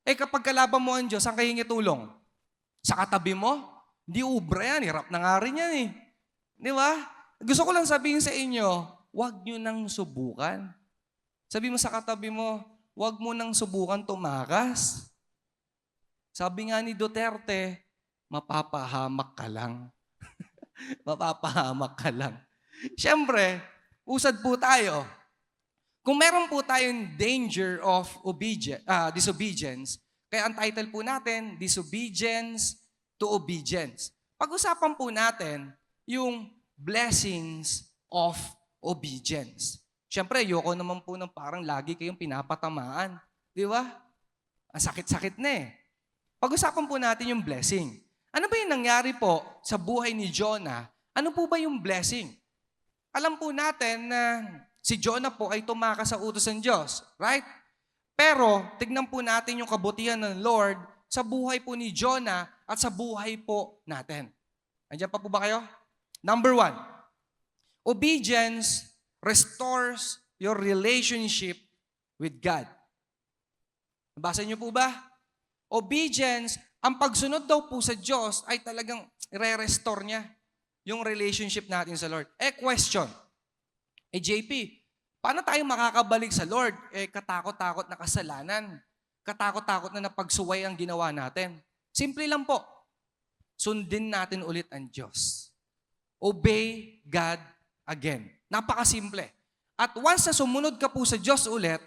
[SPEAKER 1] Kapag kalaban mo ang Diyos, saan ka hingi tulong? Sa katabi mo? Hindi ubra yan. Hirap na nga rin yan Di ba? Gusto ko lang sabihin sa inyo, huwag nyo nang subukan. Sabi mo sa katabi mo, huwag mo nang subukan tumakas. Sabi nga ni Duterte, mapapahamak ka lang. Mapapahamak ka lang. Siyempre, usad po tayo. Kung meron po tayong danger of disobedience, kaya ang title po natin, Disobedience to Obedience. Pag-usapan po natin yung blessings of obedience. Siyempre, ayoko naman po ng parang lagi kayong pinapatamaan. Di ba? Ang sakit-sakit na eh. Pag-usapan po natin yung blessing. Ano ba yung nangyari po sa buhay ni Jonah? Ano po ba yung blessing? Alam po natin na si Jonah po ay tumakas sa utos ng Diyos. Right? Pero, tignan po natin yung kabutihan ng Lord sa buhay po ni Jonah at sa buhay po natin. Andiyan pa po ba kayo? Number 1, obedience restores your relationship with God. Nabasa niyo po ba? Obedience, ang pagsunod daw po sa Diyos ay talagang re-restore niya yung relationship natin sa Lord. Question. JP, paano tayo makakabalik sa Lord? Katakot-takot na kasalanan. Katakot-takot na napagsuway ang ginawa natin. Simple lang po. Sundin natin ulit ang Diyos. Obey God again. Napakasimple. At once na sumunod ka po sa Diyos ulit,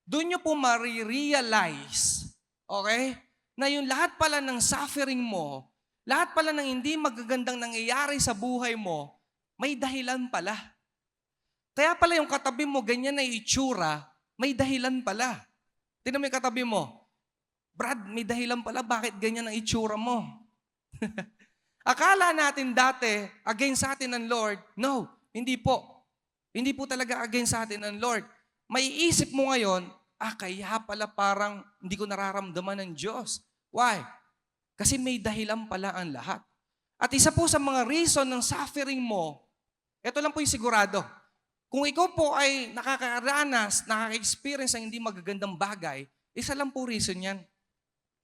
[SPEAKER 1] doon nyo po marirealize, okay, na yung lahat pala ng suffering mo, lahat pala ng hindi magagandang nangyayari sa buhay mo, may dahilan pala. Kaya pala yung katabi mo, ganyan na itsura, may dahilan pala. Tingnan mo yung katabi mo, Brad, may dahilan pala bakit ganyan ang itsura mo. Akala natin dati, against sa atin ng Lord, no, hindi po. Hindi po talaga against sa atin ng Lord. May isip mo ngayon, kaya pala parang hindi ko nararamdaman ng Diyos. Why? Kasi may dahilan pala ang lahat. At isa po sa mga reason ng suffering mo, ito lang po yung sigurado. Kung ikaw po ay nakakaranas, nakaka-experience ng hindi magagandang bagay, isa lang po reason yan.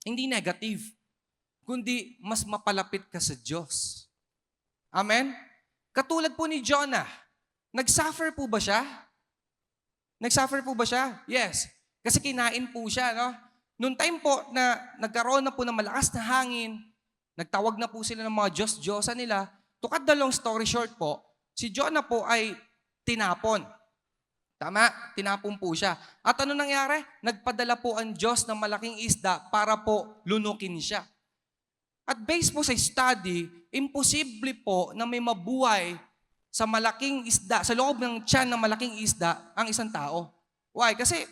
[SPEAKER 1] Hindi negative, kundi mas mapalapit ka sa Diyos. Amen? Katulad po ni Jonah, nag-suffer po ba siya? Nag-suffer po ba siya? Yes. Kasi kinain po siya, no? Noong time po na nagkaroon na po ng malakas na hangin, nagtawag na po sila ng mga Diyos-Diyosa nila. To cut the long story short po, si Jonah po ay tinapon. Tama? Tinapon po siya. At ano nangyari? Nagpadala po ang Diyos ng malaking isda para po lunukin siya. At based po sa study, imposible po na may mabuhay sa malaking isda, sa loob ng tiyan ng malaking isda, ang isang tao. Why? Kasi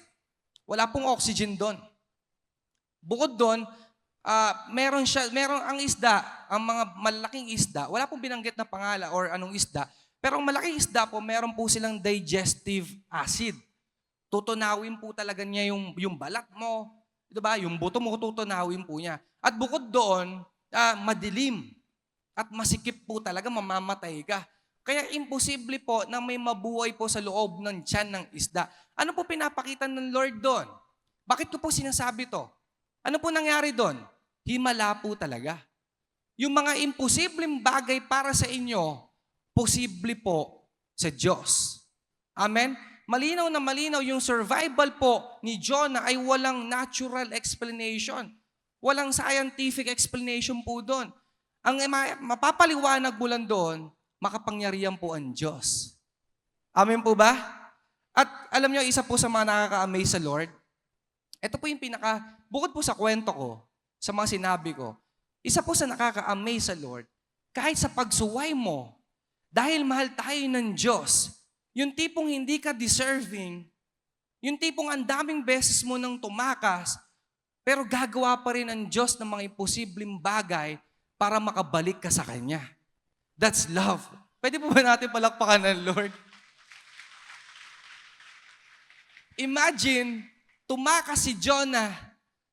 [SPEAKER 1] wala pong oxygen doon. Bukod doon, meron ang isda, ang mga malaking isda, wala pong binanggit na pangalan or anong isda, pero ang malaking isda po, meron po silang digestive acid. Tutunawin po talaga niya yung balat mo, diba? Yung buto mo, tutunawin po niya. At bukod doon, madilim at masikip po talaga, mamamatay ka. Kaya imposible po na may mabuhay po sa loob ng tiyan ng isda. Ano po pinapakita ng Lord doon? Bakit ko po sinasabi to? Ano po nangyari doon? Himala po talaga. Yung mga imposibleng bagay para sa inyo, posible po sa Diyos. Amen? Malinaw na malinaw yung survival po ni Jonah ay walang natural explanation. Walang scientific explanation po doon. Ang mapapaliwanag mo lang doon, makapangyarihan po ang Diyos. Amen po ba? At alam nyo, isa po sa mga nakaka-amaze sa Lord, ito po yung bukod po sa kwento ko, sa mga sinabi ko, isa po sa nakaka-amaze sa Lord, kahit sa pagsuway mo, dahil mahal tayo ng Diyos, yung tipong hindi ka deserving, yung tipong ang daming beses mo nang tumakas, pero gagawa pa rin ang Diyos ng mga imposibleng bagay para makabalik ka sa Kanya. That's love. Pwede po ba natin palakpakan ng Lord? Imagine, tumakas si Jonah.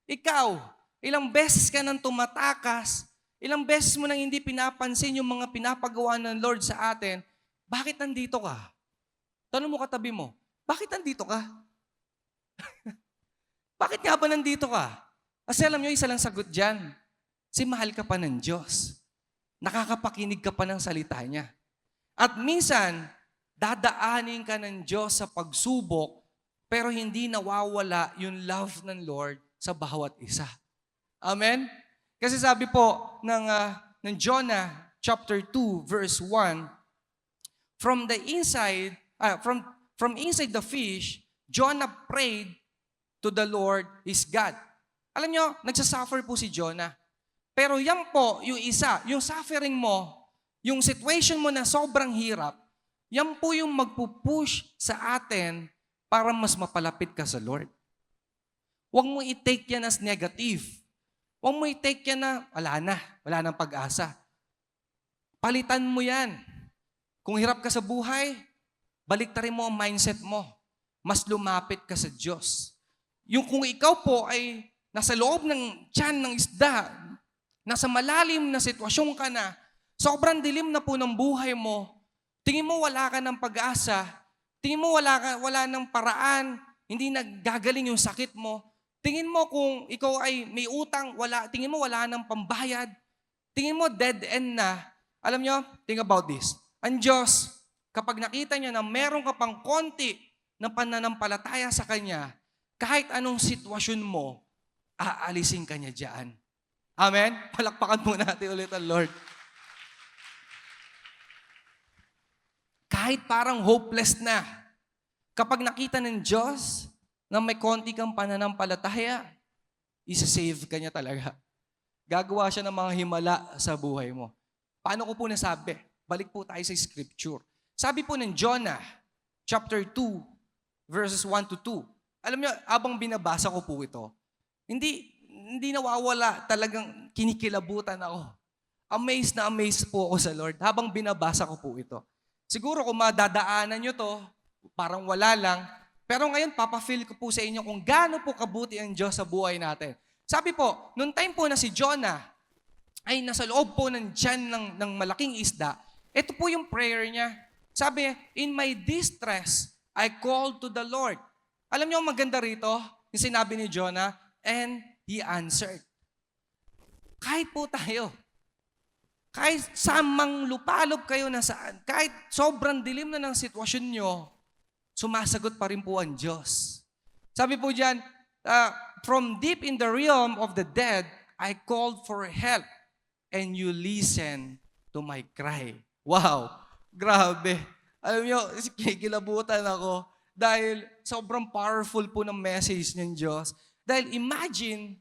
[SPEAKER 1] Ikaw, ilang beses ka nang tumatakas, ilang beses mo nang hindi pinapansin yung mga pinapagawa ng Lord sa atin, bakit nandito ka? Tanong mo katabi mo, bakit nandito ka? Bakit nga ba nandito ka? Kasi alam nyo, isa lang sagot dyan. Si mahal ka pa ng Diyos. Nakakapakinig ka pa ng salita niya. At minsan, dadaanin ka ng Diyos sa pagsubok, pero hindi nawawala yung love ng Lord sa bawat isa. Amen? Kasi sabi po ng Jonah chapter 2 verse 1, from the inside from inside the fish, Jonah prayed to the Lord his God. Alam nyo, nagsasuffer po si Jonah. Pero yan po, yung isa, yung suffering mo, yung situation mo na sobrang hirap, yan po yung magpupush sa atin para mas mapalapit ka sa Lord. Huwag mo i-take yan as negative. Huwag mo i-take yan na, wala nang pag-asa. Palitan mo yan. Kung hirap ka sa buhay, baliktarin mo ang mindset mo. Mas lumapit ka sa Diyos. Yung kung ikaw po ay nasa loob ng tiyan ng isda, nasa malalim na sitwasyon ka na, sobrang dilim na po ng buhay mo, tingin mo wala ka ng pag-asa, tingin mo wala ng paraan, hindi naggagaling yung sakit mo, tingin mo kung ikaw ay may utang, tingin mo wala ng pambayad, tingin mo dead end na, alam nyo, think about this. Ang Diyos, kapag nakita niya na meron ka pang konti ng pananampalataya sa Kanya, kahit anong sitwasyon mo, aalisin ka niya dyan. Amen? Palakpakan po natin ulit ang Lord. Kahit parang hopeless na, kapag nakita ng Diyos na may konti kang pananampalataya, isa-save ka niya talaga. Gagawa siya ng mga himala sa buhay mo. Paano ko po nasabi? Balik po tayo sa scripture. Sabi po ng Jonah, chapter 2, verses 1 to 2. Alam niyo, abang binabasa ko po ito, hindi nawawala, talagang kinikilabutan ako. Amazed na amazed po ako sa Lord habang binabasa ko po ito. Siguro kung madadaanan nyo to, parang wala lang. Pero ngayon, papafeel ko po sa inyo kung gaano po kabuti ang Diyos sa buhay natin. Sabi po, nung time po na si Jonah ay nasa loob po ng tiyan ng malaking isda, ito po yung prayer niya. Sabi niya, in my distress, I called to the Lord. Alam niyo ang maganda rito, yung sinabi ni Jonah, and He answered. Kahit po tayo, kahit samang lupalop kayo na saan, kahit sobrang dilim na ng sitwasyon nyo, sumasagot pa rin po ang Diyos. Sabi po dyan, from deep in the realm of the dead, I called for help, and you listen to my cry. Wow! Grabe! Alam nyo, kikilabutan ako dahil sobrang powerful po ng message ng Diyos. Dahil imagine,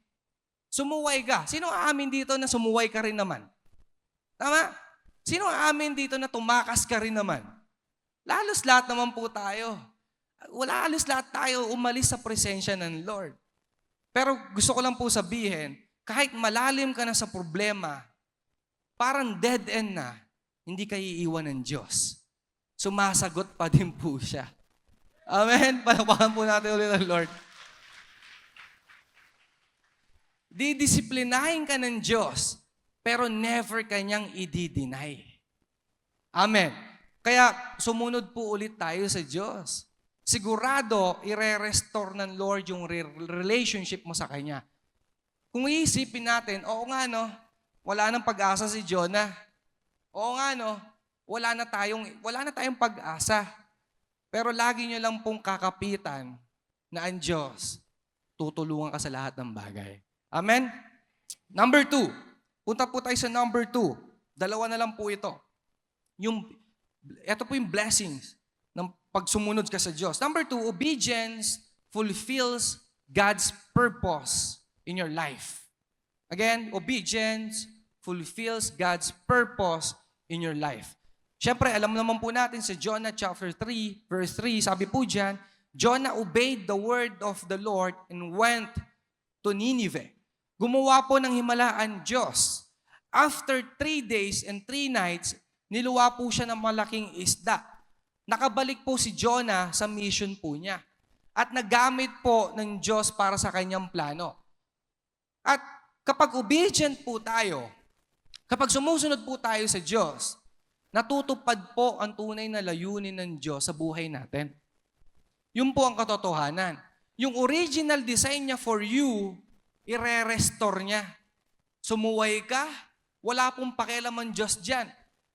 [SPEAKER 1] sumuway ka. Sino aamin dito na sumuway ka rin naman? Tama? Sino aamin dito na tumakas ka rin naman? Lalos lahat naman po tayo. Halos lahat tayo umalis sa presensya ng Lord. Pero gusto ko lang po sabihin, kahit malalim ka na sa problema, parang dead end na, hindi ka iiwan ng Diyos. Sumasagot pa din po siya. Amen? Palapakan po natin ulit ang Lord. Didisiplinahin ka ng Diyos, pero never kanyang i-deny. Amen. Kaya sumunod po ulit tayo sa Diyos. Sigurado, ire-restore ng Lord yung relationship mo sa Kanya. Kung iisipin natin, oo nga no, wala nang pag-asa si Jonah. Oo nga no, wala na tayong pag-asa. Pero lagi nyo lang pong kakapitan na ang Diyos, tutulungan ka sa lahat ng bagay. Amen? Number 2. Punta po tayo sa number 2. Dalawa na lang po ito. Ito po yung blessings ng pagsumunod ka sa Diyos. Number 2, obedience fulfills God's purpose in your life. Again, obedience fulfills God's purpose in your life. Siyempre, alam naman po natin sa Jonah chapter 3, verse 3, sabi po dyan, Jonah obeyed the word of the Lord and went to Nineveh. Gumawa po ng himala ang Diyos. After 3 days and 3 nights, niluwa po siya ng malaking isda. Nakabalik po si Jonah sa mission po niya. At nagamit po ng Diyos para sa kanyang plano. At kapag obedient po tayo, kapag sumusunod po tayo sa Diyos, natutupad po ang tunay na layunin ng Diyos sa buhay natin. Yun po ang katotohanan. Yung original design niya for you, ire-restore niya. Sumuway ka, wala pong pakialam ang Diyos dyan.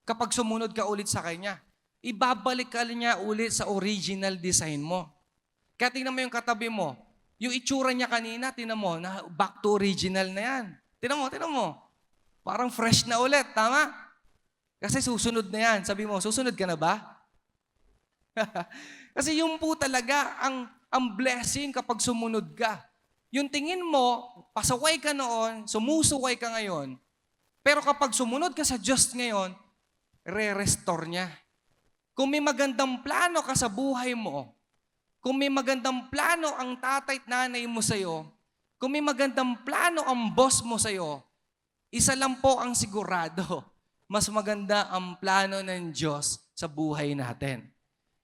[SPEAKER 1] Kapag sumunod ka ulit sa Kanya, ibabalik ka niya ulit sa original design mo. Kaya tingnan mo yung katabi mo, yung itsura niya kanina, tingnan mo, na back to original na yan. Tingnan mo. Parang fresh na ulit, tama? Kasi susunod na yan. Sabi mo, susunod ka na ba? Kasi yung po talaga ang blessing kapag sumunod ka. Yung tingin mo, pasaway ka noon, sumusuway ka ngayon, pero kapag sumunod ka sa Diyos ngayon, re-restore niya. Kung may magandang plano ka sa buhay mo, kung may magandang plano ang tatay at nanay mo sa'yo, kung may magandang plano ang boss mo sa'yo, isa lang po ang sigurado, mas maganda ang plano ng Diyos sa buhay natin.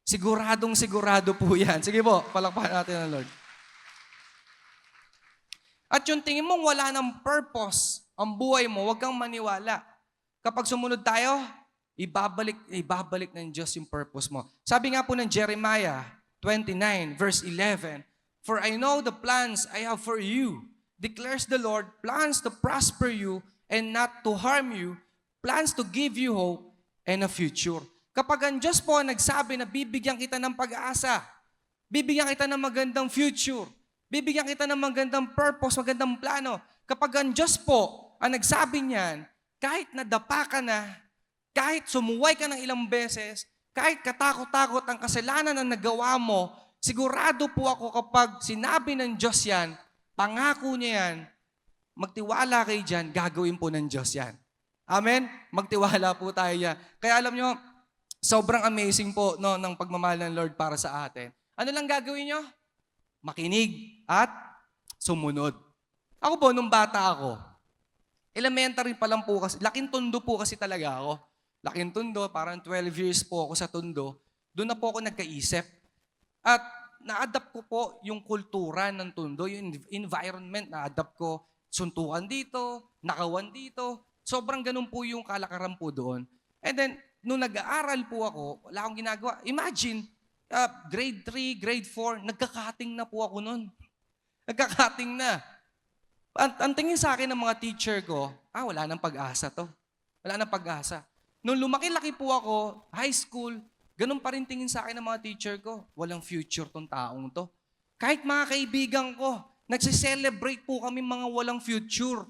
[SPEAKER 1] Siguradong sigurado po yan. Sige po, palakpakan natin ang Lord. At yung tingin mong wala ng purpose ang buhay mo, huwag kang maniwala. Kapag sumunod tayo, ibabalik ng Diyos yung purpose mo. Sabi nga po ng Jeremiah 29, verse 11, "For I know the plans I have for you, declares the Lord, plans to prosper you and not to harm you, plans to give you hope and a future." Kapag ang Diyos po ang nagsabi na bibigyan kita ng pag-asa, bibigyan kita ng magandang future, bibigyan kita ng magandang purpose, magandang plano. Kapag ang Diyos po ang nagsabi niyan, kahit nadapa ka na, kahit sumuway ka ng ilang beses, kahit katakot-takot ang kasalanan na nagawa mo, sigurado po ako kapag sinabi ng Diyos yan, pangako niya yan, magtiwala kayo dyan, gagawin po ng Diyos yan. Amen? Magtiwala po tayo yan. Kaya alam nyo, sobrang amazing po no, ng pagmamahal ng Lord para sa atin. Ano lang gagawin nyo? Makinig at sumunod. Ako po, nung bata ako, elementary pa lang po kasi, laking tondo po kasi talaga ako. Laking tondo, parang 12 years po ako sa tondo. Doon na po ako nagkaisip. At na-adapt ko po yung kultura ng tondo, yung environment, na-adapt ko. Suntukan dito, nakawan dito. Sobrang ganun po yung kalakaran po doon. And then, nung nag-aaral po ako, wala akong ginagawa. Imagine, grade 3, grade 4, nagkakating na po ako noon. Nagkakating na. Ang tingin sa akin ng mga teacher ko, wala nang pag-asa to. Wala nang pag-asa. Nung lumaki-laki po ako, high school, ganun pa rin tingin sa akin ng mga teacher ko. Walang future tong taong to. Kahit mga kaibigan ko, nagsiselebrate po kami mga walang future.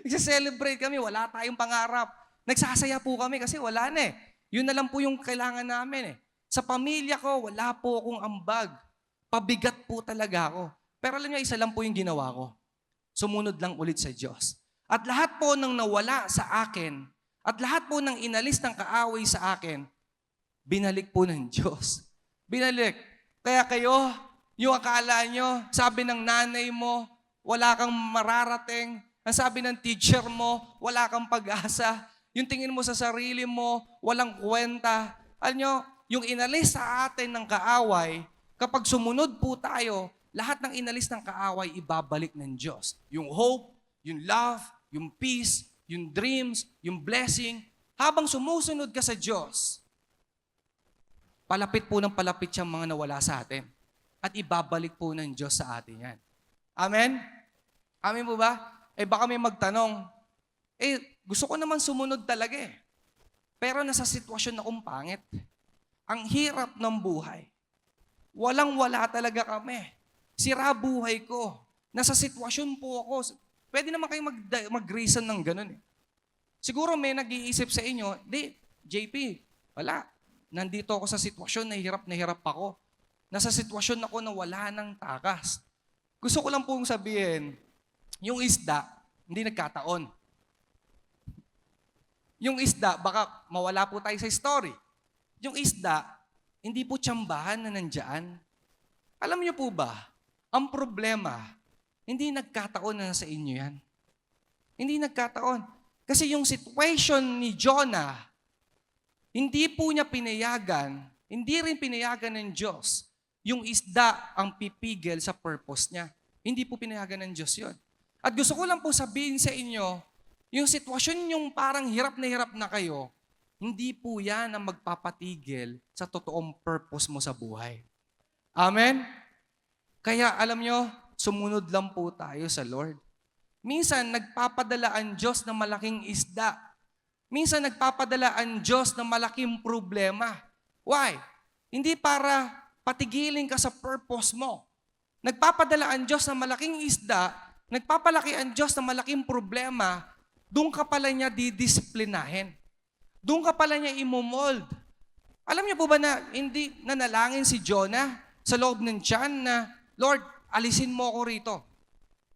[SPEAKER 1] Nagsiselebrate kami, wala tayong pangarap. Nagsasaya po kami kasi wala na eh. Yun na lang po yung kailangan namin eh. Sa pamilya ko, wala po akong ambag. Pabigat po talaga ako. Pero alam niyo, isa lang po yung ginawa ko. Sumunod lang ulit sa Diyos. At lahat po ng nawala sa akin, at lahat po ng inalis ng kaaway sa akin, binalik po ng Diyos. Binalik. Kaya kayo, yung akala nyo, sabi ng nanay mo, wala kang mararating. Ang sabi ng teacher mo, wala kang pag-asa. Yung tingin mo sa sarili mo, walang kwenta. Alam nyo, yung inalis sa atin ng kaaway, kapag sumunod po tayo, lahat ng inalis ng kaaway, ibabalik ng Diyos. Yung hope, yung love, yung peace, yung dreams, yung blessing. Habang sumusunod ka sa Diyos, palapit po ng palapit siyang mga nawala sa atin. At ibabalik po ng Diyos sa atin yan. Amen? Amen po ba? Baka may magtanong, gusto ko naman sumunod talaga eh. Pero nasa sitwasyon akong pangit. Ang hirap ng buhay. Walang-wala talaga kami. Sira buhay ko. Nasa sitwasyon po ako. Pwede naman kayo mag-reason ng ganun eh. Siguro may nag-iisip sa inyo, JP, wala. Nandito ako sa sitwasyon na hirap ako. Nasa sitwasyon ako na wala ng takas. Gusto ko lang pong sabihin, yung isda, hindi nagkataon. Yung isda, baka mawala po tayo sa story. Yung isda, hindi po tsambahan na nandyan. Alam niyo po ba, ang problema, hindi nagkataon na sa inyo yan. Hindi nagkataon. Kasi yung situation ni Jonah, hindi po niya pinayagan, hindi rin pinayagan ng Diyos, yung isda ang pipigil sa purpose niya. Hindi po pinayagan ng Diyos yun. At gusto ko lang po sabihin sa inyo, yung sitwasyon yung parang hirap na kayo, hindi po yan ang magpapatigil sa totoong purpose mo sa buhay. Amen? Kaya alam nyo, sumunod lang po tayo sa Lord. Minsan, nagpapadala ang Diyos ng malaking isda. Minsan, nagpapadala ang Diyos ng malaking problema. Why? Hindi para patigilin ka sa purpose mo. Nagpapadala ang Diyos ng malaking isda, nagpapalaki ang Diyos ng malaking problema, doon ka pala niya didisiplinahin. Doon ka pala niya imomold. Alam niyo po ba na hindi nanalangin si Jonah sa loob ng tiyan na, Lord, alisin mo ako rito.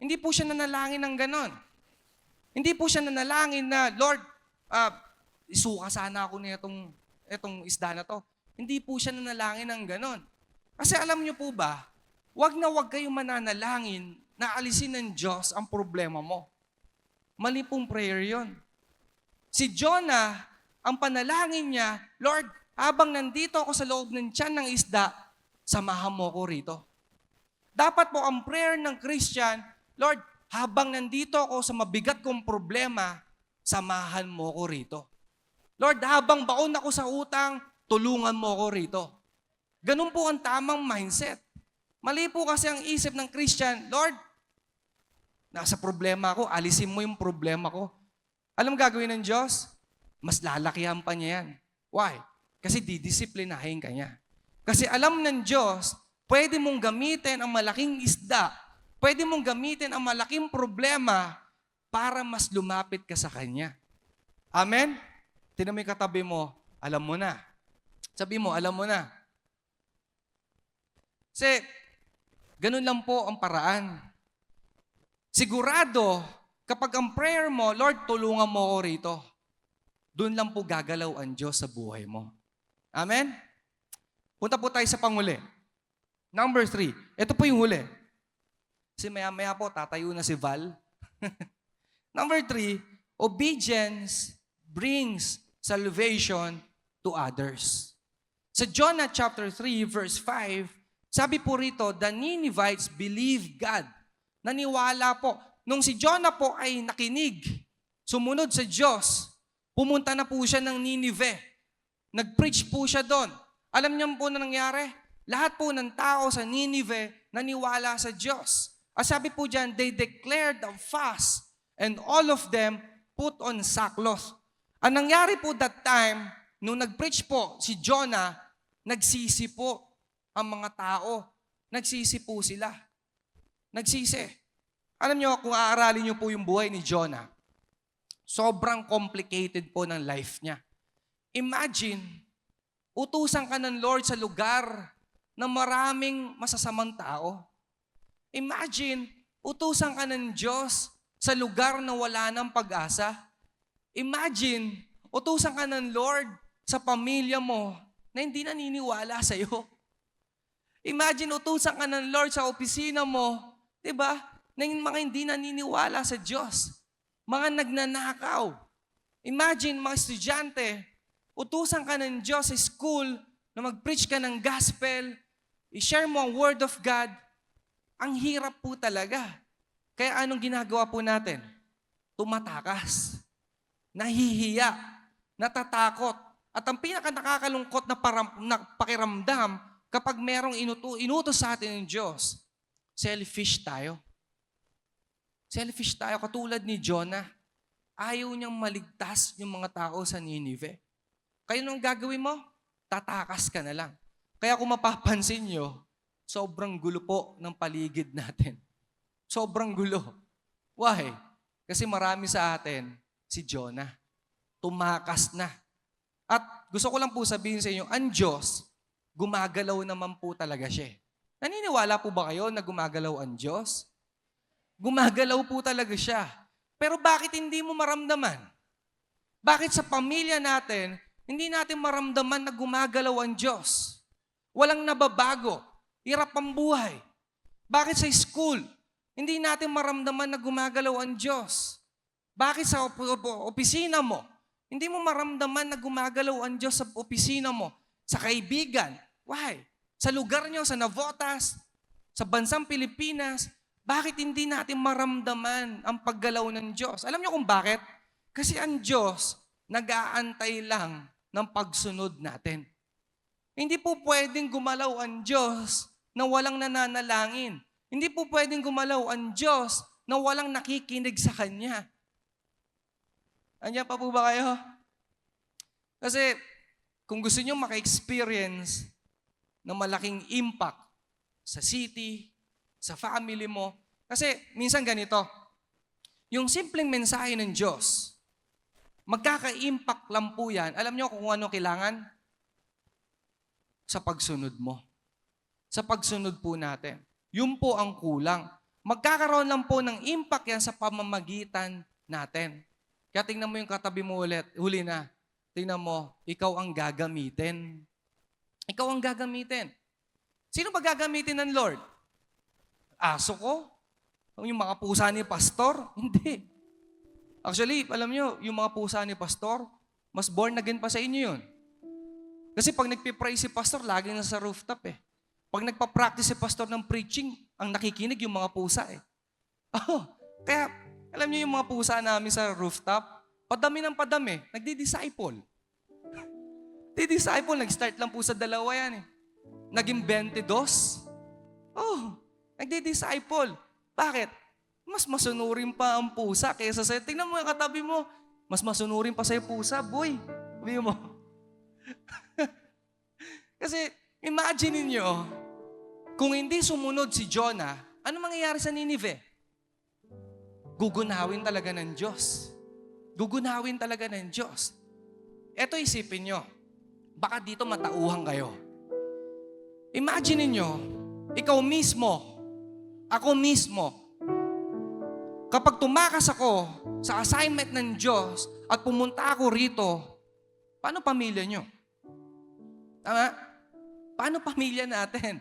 [SPEAKER 1] Hindi po siya nanalangin ng ganon. Hindi po siya nanalangin na, Lord, isuka sana ako na itong isda na to. Hindi po siya nanalangin ng ganon. Kasi alam niyo po ba, wag na wag kayong mananalangin na alisin ng Diyos ang problema mo. Mali pong prayer yon. Si Jonah, ang panalangin niya, Lord, habang nandito ako sa loob ng tiyan ng isda, samahan mo ko rito. Dapat po ang prayer ng Christian, Lord, habang nandito ako sa mabigat kong problema, samahan mo ko rito. Lord, habang baon ako sa utang, tulungan mo ko rito. Ganun po ang tamang mindset. Mali po kasi ang isip ng Christian, Lord, nasa problema ako, alisin mo yung problema ko. Alam gagawin ng Diyos? Mas lalakihan pa niya yan. Why? Kasi didisiplinahin ka niya. Kasi alam ng Diyos, pwede mong gamitin ang malaking isda, pwede mong gamitin ang malaking problema para mas lumapit ka sa Kanya. Amen? Tingnan mo yung katabi mo, alam mo na. Sabi mo, alam mo na. Kasi, ganun lang po ang paraan. Sigurado, kapag ang prayer mo, Lord, tulungan mo ako rito, doon lang po gagalaw ang Diyos sa buhay mo. Amen? Punta po tayo sa panghuli. Number 3. Ito po yung huli. Kasi maya-maya po, tatayo na si Val. Number 3, obedience brings salvation to others. Sa Jonah chapter 3, verse 5, sabi po rito, the Ninevites believed God. Naniwala po. Nung si Jonah po ay nakinig, sumunod sa Diyos, pumunta na po siya ng Nineveh. Nag-preach po siya doon. Alam niyo po na nangyari? Lahat po ng tao sa Nineveh naniwala sa Diyos. At sabi po dyan, they declared a fast and all of them put on sackcloth. Ang nangyari po that time, nung nag-preach po si Jonah, nagsisi po ang mga tao. Nagsisi po sila. Nagsisi. Alam niyo, kung aaralin niyo po yung buhay ni Jonah, sobrang complicated po ng life niya. Imagine, utusan ka ng Lord sa lugar na maraming masasamang tao. Imagine, utusan ka ng Diyos sa lugar na wala ng pag-asa. Imagine, utusan ka ng Lord sa pamilya mo na hindi naniniwala sa iyo. Imagine, utusan ka ng Lord sa opisina mo, di ba? Na yung mga hindi naniniwala sa Diyos. Mga nagnanakaw. Imagine, mga estudyante, utusan ka ng Diyos sa school na mag-preach ka ng gospel, i-share mo ang word of God. Ang hirap po talaga. Kaya anong ginagawa po natin? Tumatakas. Nahihiya. Natatakot. At ang pinaka-nakakalungkot na pakiramdam kapag merong inutos sa atin ng Diyos, selfish tayo. Selfish tayo katulad ni Jonah. Ayaw niyang maligtas yung mga tao sa Nineveh. Kaya nung gagawin mo, tatakas ka na lang. Kaya kung mapapansin nyo, sobrang gulo po ng paligid natin. Sobrang gulo. Why? Kasi marami sa atin, si Jonah, tumakas na. At gusto ko lang po sabihin sa inyo, ang Diyos, gumagalaw naman po talaga siya. Naniniwala po ba kayo na gumagalaw ang Diyos? Gumagalaw po talaga siya. Pero bakit hindi mo maramdaman? Bakit sa pamilya natin, hindi natin maramdaman na gumagalaw ang Diyos? Walang nababago. Hirap ang buhay. Bakit sa school, hindi natin maramdaman na gumagalaw ang Diyos? Bakit sa opisina mo, hindi mo maramdaman na gumagalaw ang Diyos sa opisina mo? Sa kaibigan. Why? Sa lugar nyo, sa Navotas, sa bansang Pilipinas, bakit hindi natin maramdaman ang paggalaw ng Diyos? Alam niyo kung bakit? Kasi ang Diyos, nag-aantay lang ng pagsunod natin. Hindi po pwedeng gumalaw ang Diyos na walang nananalangin. Hindi po pwedeng gumalaw ang Diyos na walang nakikinig sa Kanya. Andiyan pa po ba kayo? Kasi kung gusto niyo maka-experience ng malaking impact sa city, sa family mo. Kasi minsan ganito, yung simpleng mensahe ng Diyos, magkaka-impact lang po yan. Alam niyo kung ano kailangan? sa pagsunod mo. Sa pagsunod po natin. Yun po ang kulang. Magkakaroon lang po ng impact yan sa pamamagitan natin. Kaya tingnan mo yung katabi mo ulit, huli na. Tingnan mo, ikaw ang gagamitin. Ikaw ang gagamitin. Sino ba gagamitin ng Lord? Aso ko? Yung mga pusa ni pastor? Hindi. Actually, alam nyo, yung mga pusa ni pastor, mas born again pa sa inyo yun. Kasi pag nagpipray si pastor, lagi na sa rooftop eh. Pag nagpa-practice si pastor ng preaching, ang nakikinig yung mga pusa eh. Oh, kaya, alam niyo yung mga pusa namin sa rooftop, padami ng padami, nagdi-disciple. Di-disciple, nag-start lang po sa 2 yan eh. Naging 22. Oh, nagdi-disciple. Bakit? Mas masunurin pa ang pusa kaysa sa'yo. Tingnan mo yung katabi mo, mas masunurin pa sa'yo pusa, boy. Sabi mo. Kasi, imagine niyo, kung hindi sumunod si Jonah, ano mangyayari sa Nineveh? Gugunawin talaga ng Diyos. Gugunawin talaga ng Diyos. Eto isipin nyo, baka dito matauhan kayo. Imagine niyo, ikaw mismo, ako mismo, kapag tumakas ako sa assignment ng Diyos at pumunta ako rito, paano pamilya nyo? Tama? Paano pamilya natin?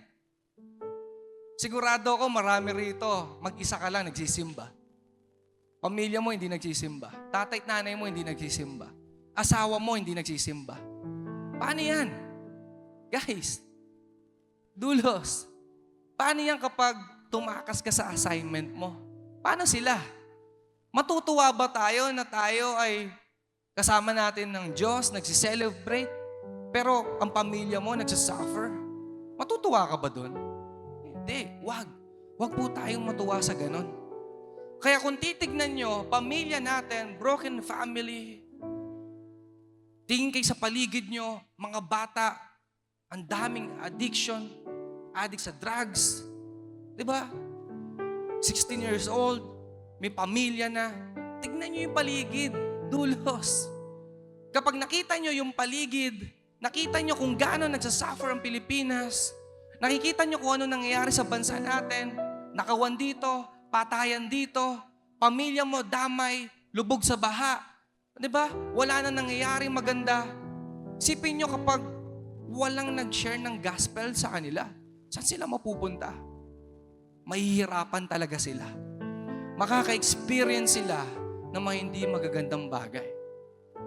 [SPEAKER 1] Sigurado ako marami rito, mag-isa ka lang nagsisimba. Pamilya mo hindi nagsisimba. Tatay at nanay mo hindi nagsisimba. Asawa mo hindi nagsisimba. Paano yan? Guys, dulos. Paano yan kapag tumakas ka sa assignment mo? Paano sila? Matutuwa ba tayo na tayo ay kasama natin ng Diyos, nagsiselebrate, pero ang pamilya mo nagsasuffer? Matutuwa ka ba dun? Hindi, wag. Wag po tayong matuwa sa ganon. Kaya kung titignan nyo, pamilya natin, broken family, tingin kayo sa paligid nyo, mga bata, ang daming addiction, addict sa drugs, di ba? 16 years old, may pamilya na. Tignan nyo yung paligid, dulos. Kapag nakita nyo yung paligid, nakita nyo kung gaano nagsasuffer ang Pilipinas, nakikita nyo kung ano nangyayari sa bansa natin, nakawan dito, patayan dito, pamilya mo damay, lubog sa baha. Di ba? Wala na nangyayaring maganda. Sipin nyo kapag walang nag-share ng gospel sa kanila, saan sila mapupunta? Mahihirapan talaga sila. Makaka-experience sila ng mga hindi magagandang bagay.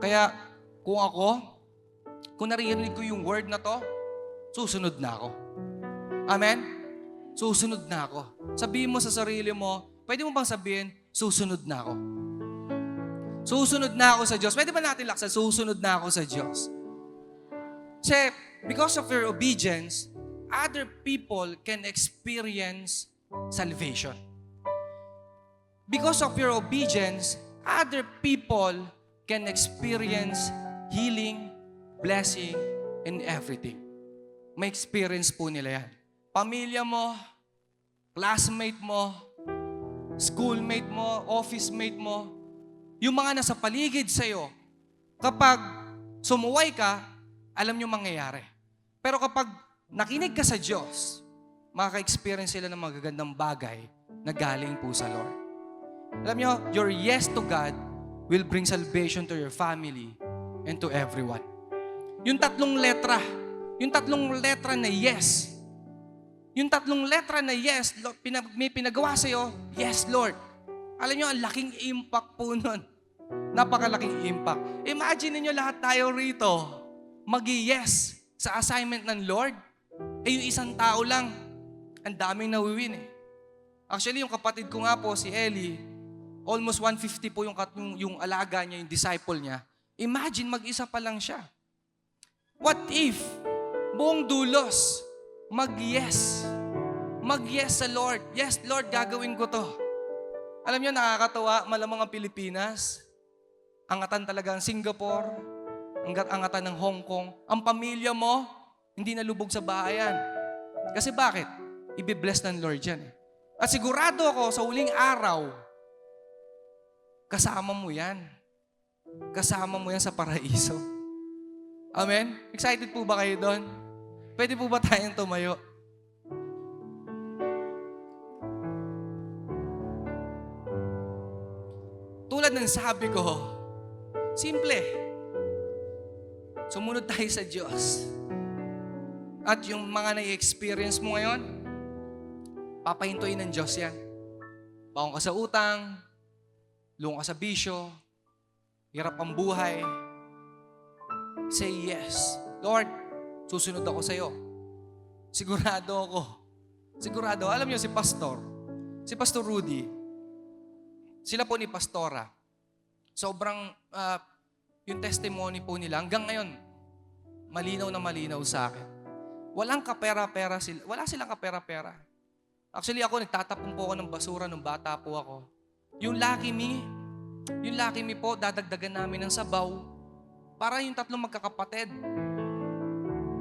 [SPEAKER 1] Kaya kung naririnig ko yung word na to, susunod na ako. Amen? Susunod na ako. Sabihin mo sa sarili mo, pwede mo bang sabihin, susunod na ako. Susunod na ako sa Diyos. Pwede ba natin laksan, susunod na ako sa Diyos? Kasi because of your obedience, other people can experience salvation. Because of your obedience, other people can experience healing, blessing, and everything. May experience po nila yan. Pamilya mo, classmate mo, schoolmate mo, office mate mo, yung mga nasa paligid sa'yo, kapag sumuway ka, alam nyo mangyayari. Pero kapag nakinig ka sa Diyos, makaka-experience sila ng magagandang bagay na galing po sa Lord. Alam nyo, your yes to God will bring salvation to your family and to everyone. Yung tatlong letra na yes, may pinagawa sa'yo, yes, Lord. Alam nyo, ang laking impact po nun. Napakalaking impact. Imagine niyo lahat tayo rito, mag-yes sa assignment ng Lord. Yung isang tao lang, ang daming nawiwin eh. Actually, yung kapatid ko nga po, si Ellie, almost 150 po yung alaga niya, yung disciple niya. Imagine, mag-isa pa lang siya. What if, buong dulos, mag-yes. Mag-yes sa Lord. Yes, Lord, gagawin ko to. Alam niyo, nakakatawa, malamang ang Pilipinas, angatan talaga ang Singapore, angatan ng Hong Kong. Ang pamilya mo, hindi nalubog sa bahayan. Kasi bakit? Ibe-bless ng Lord yan. At sigurado ako, sa huling araw, kasama mo yan. Kasama mo yan sa paraiso. Amen? Excited po ba kayo doon? Pwede po ba tayong tumayo? Tulad ng sabi ko, simple. Sumunod tayo sa Diyos. At yung mga na-experience mo ngayon, papahintuin ng Diyos yan. Baon ka sa utang, luong ka sa bisyo, hirap ang buhay. Say yes. Lord, susunod ako sa'yo. Sigurado ako. Sigurado. Alam niyo si Pastor Rudy, sila po ni Pastora, sobrang, yung testimony po nila, hanggang ngayon, malinaw na malinaw sa akin. Walang kapera-pera sila. Wala silang kapera-pera. Actually, ako, nagtatapon po ako ng basura nung bata po ako. Yung Lucky Me po, dadagdagan namin ng sabaw para yung tatlong magkakapatid,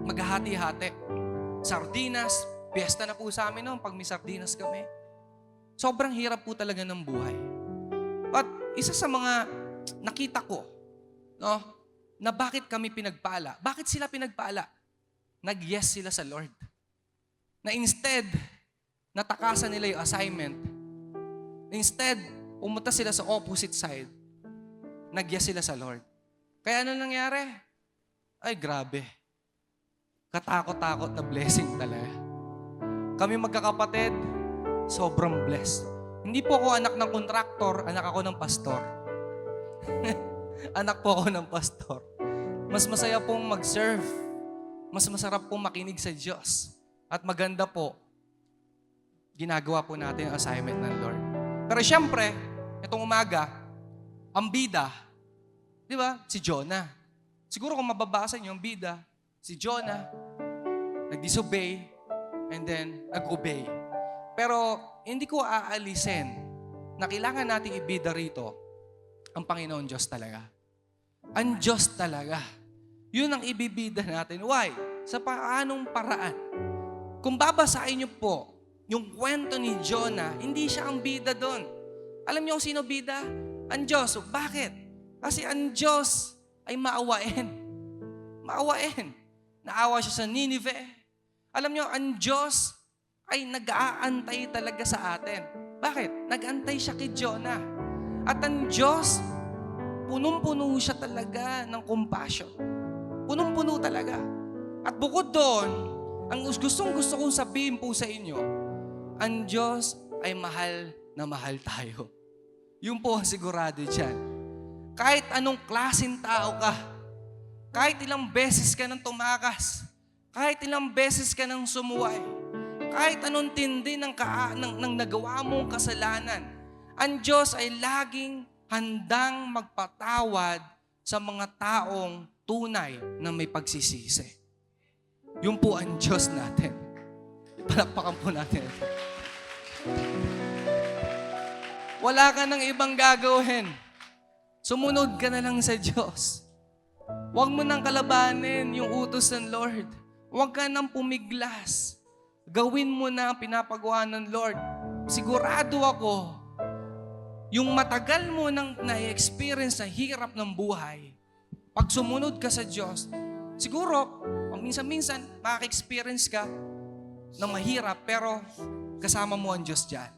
[SPEAKER 1] maghahati-hati. Sardinas, piyesta na po sa amin noon pag may sardinas kami. Sobrang hirap po talaga ng buhay. At isa sa mga nakita ko, no, na bakit kami pinagpala, bakit sila pinagpala? Nag-yes sila sa Lord. Na instead, natakasan nila yung assignment. Instead, pumunta sila sa opposite side. Nag-yes sila sa Lord. Kaya ano nangyari? Ay, grabe. Katakot-takot na blessing talaga. Kami magkakapatid, sobrang blessed. Hindi po ako anak ng kontraktor, anak ako ng pastor. Anak po ako ng pastor. Mas masaya pong mag-serve. Mas masarap pong makinig sa Diyos. At maganda po, ginagawa po natin ang assignment ng Lord. Pero siyempre, itong umaga, ang bida, di ba? Si Jonah. Siguro kung mababasa niyo ang bida, si Jonah, nag-disobey, and then nag-obey. Pero hindi ko aalisin na kailangan nating ibida rito ang Panginoon Diyos talaga. Ang Diyos talaga. Yun ang ibibida natin. Why? Sa paanong paraan? Kung babasahin niyo po yung kwento ni Jonah, hindi siya ang bida doon. Alam niyo kung sino bida? Ang Diyos. Bakit? Kasi ang Diyos ay maawain. Maawain. Naawa siya sa Nineveh. Alam niyo, ang Diyos ay nag-aantay talaga sa atin. Bakit? Nag-antay siya kay Jonah. At ang Diyos, punong-puno siya talaga ng compassion. Punong-puno talaga. At bukod doon, ang gustong-gusto kong sabihin po sa inyo, ang Diyos ay mahal na mahal tayo. Yun po ang sigurado dyan. Kahit anong klaseng tao ka, kahit ilang beses ka nang tumakas, kahit ilang beses ka nang sumuway, kahit anong tindi ng nagawa mong kasalanan, ang Diyos ay laging handang magpatawad sa mga taong tunay na may pagsisisi. Yun po ang Diyos natin. Palakpakan po natin. Wala ka ng ibang gagawin. Sumunod ka na lang sa Diyos. Huwag mo nang kalabanin yung utos ng Lord. Huwag ka nang pumiglas. Gawin mo na ang pinapagawa ng Lord. Sigurado ako, yung matagal mo nang na-experience na hirap ng buhay, pag sumunod ka sa Diyos, siguro, minsan-minsan, makaka-experience ka ng mahirap, pero kasama mo ang Diyos dyan.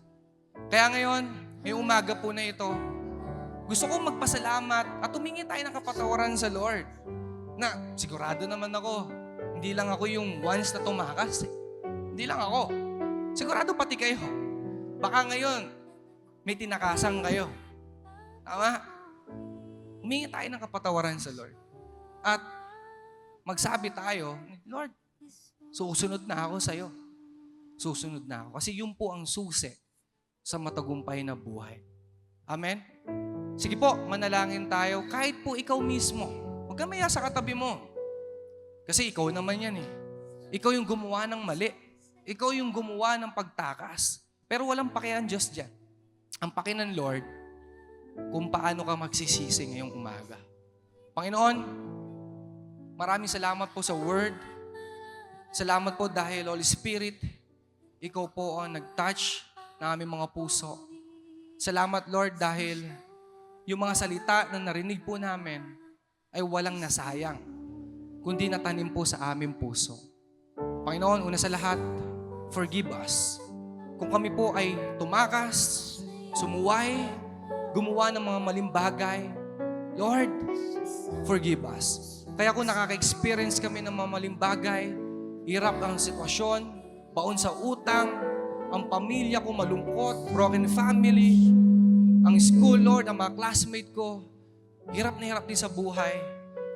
[SPEAKER 1] Kaya ngayon, may umaga po na ito, gusto kong magpasalamat at humingi tayo ng kapatawaran sa Lord. Na sigurado naman ako, hindi lang ako yung once na tumakas. Hindi lang ako. Sigurado pati kayo. Baka ngayon, may tinakasan kayo. Tama? Humingi tayo ng kapatawaran sa Lord. At magsabi tayo, Lord, susunod na ako sa'yo. Susunod na ako. Kasi yun po ang susi sa matagumpay na buhay. Amen? Sige po, manalangin tayo. Kahit po ikaw mismo, huwag ka maya sa katabi mo. Kasi ikaw naman yan eh. Ikaw yung gumawa ng mali. Ikaw yung gumawa ng pagtakas. Pero walang pakian Diyos dyan. Ang paki ng Lord, kung paano ka magsisisi ngayong umaga. Panginoon, maraming salamat po sa Word. Salamat po dahil Holy Spirit, Ikaw po ang nag-touch ng aming mga puso. Salamat Lord dahil yung mga salita na narinig po namin ay walang nasayang, kundi natanim po sa aming puso. Panginoon, una sa lahat, forgive us. Kung kami po ay tumakas, sumuway, gumawa ng mga maling bagay, Lord, forgive us. Kaya kung nakaka-experience kami ng mga maling bagay, hirap ang sitwasyon, baon sa utang, ang pamilya ko malungkot, broken family, ang school, Lord, ang mga classmate ko, hirap na hirap din sa buhay.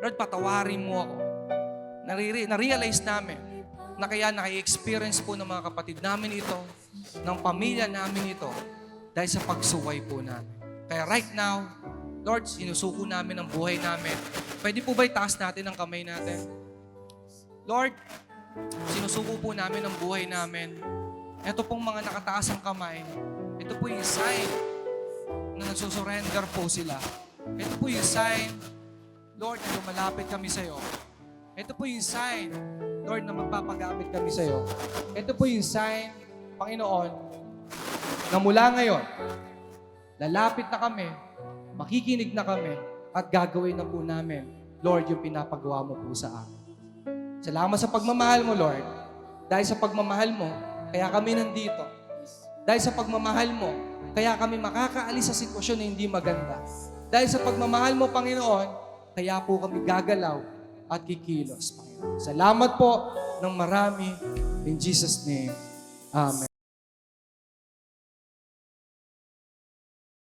[SPEAKER 1] Lord, patawarin mo ako. Na-realize namin na kaya naka-experience po ng mga kapatid namin ito, ng pamilya namin ito, dahil sa pagsuway po namin. Kaya right now, Lord, sinusuko namin ang buhay namin. Pwede po ba itaas natin ang kamay natin? Lord, sinusuko po namin ang buhay namin. Ito pong mga nakataas ang kamay, ito po yung sign na nagsusurrender po sila. Ito po yung sign, Lord, na lumalapit kami sa iyo. Ito po yung sign, Lord, na magpapagamit kami sa iyo. Ito po yung sign, Panginoon, na mula ngayon, lalapit na kami, makikinig na kami, at gagawin na po namin, Lord, yung pinapagawa mo po sa amin. Salamat sa pagmamahal mo, Lord. Dahil sa pagmamahal mo, kaya kami nandito. Dahil sa pagmamahal mo, kaya kami makakaalis sa sitwasyon na hindi maganda. Dahil sa pagmamahal mo, Panginoon, kaya po kami gagalaw at kikilos, Panginoon. Salamat po ng marami. In Jesus' name, Amen.